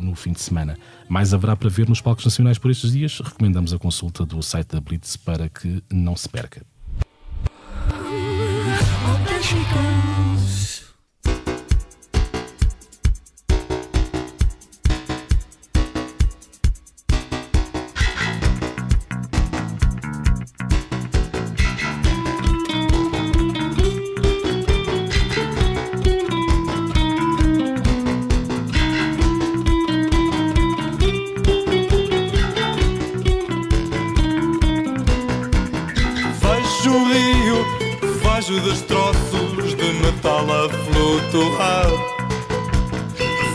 no fim de semana. Mais haverá para ver nos palcos nacionais por estes dias. Recomendamos a consulta do site da Blitz para que não se perca. Vejo destroços de metal a flutuar.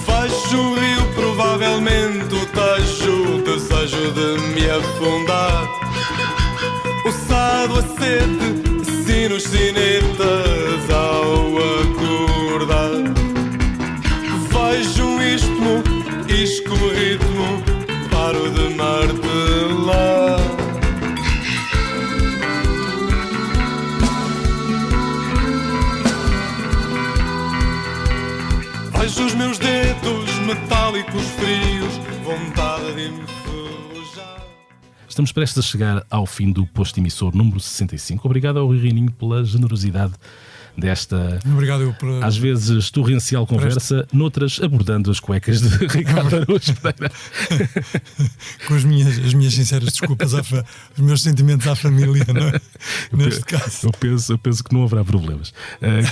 Vejo o rio, provavelmente o Tejo, desejo de me afundar. O sado, a sede, sinos, sinetas ao acordar. Vejo um istmo, isco ritmo, paro de martelar. Vejo os meus dedos metálicos frios, vontade de me enferrujar. Estamos prestes a chegar ao fim do posto emissor número 65. Obrigado ao Rui Reininho pela generosidade desta, Obrigado por... às vezes, torrencial conversa, noutras abordando as cuecas de Ricardo Araújo Pereira. Com as minhas sinceras desculpas, os meus sentimentos à família, não é? Neste caso. Eu penso que não haverá problemas.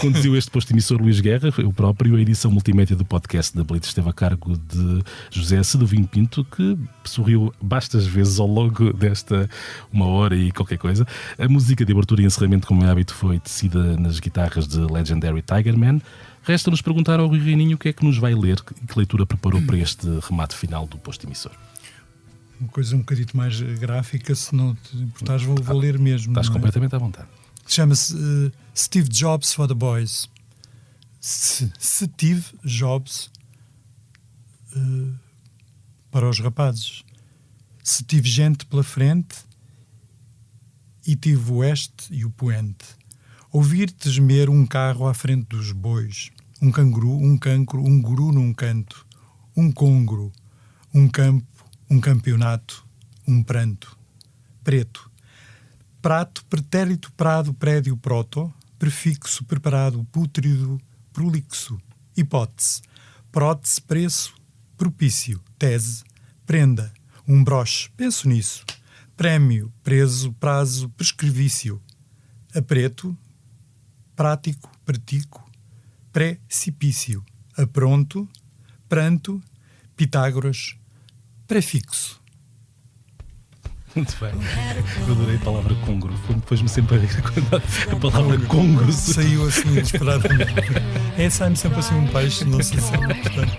Conduziu este posto emissor Luís Guerra, eu próprio. A edição multimédia do podcast da Blitz esteve a cargo de José Sedovinho Pinto, que sorriu bastas vezes ao longo desta 1h e qualquer coisa. A música de abertura e encerramento, como é hábito, foi tecida nas guitarras de Legendary Tigerman. Resta-nos perguntar ao Rui Reininho o que é que nos vai ler e que leitura preparou para este remate final do posto emissor. Uma coisa um bocadito mais gráfica, se não te importares, vou ler mesmo. Estás completamente à vontade. Chama-se Steve Jobs for the Boys. Steve Jobs para os rapazes. Se tive gente pela frente e tive o oeste e o poente. Ouvir-te gemer um carro à frente dos bois. Um canguru, um cancro, um guru num canto. Um congro, um campo, um campeonato, um pranto. Preto. Prato, pretérito, prado, prédio, proto. Prefixo, preparado, pútrido, prolixo. Hipótese. Prótese, preço, propício. Tese. Prenda. Um broche. Penso nisso. Prémio. Preso, prazo, prescrevício. Apreto. Prático, pratico. Precipício. Apronto. Pranto. Pitágoras. Prefixo. Muito bem. Eu adorei a palavra congro. Depois-me sempre a rir quando a palavra congro saiu assim inesperadamente. Sai-me sempre assim um peixe, não sei se é muito importante.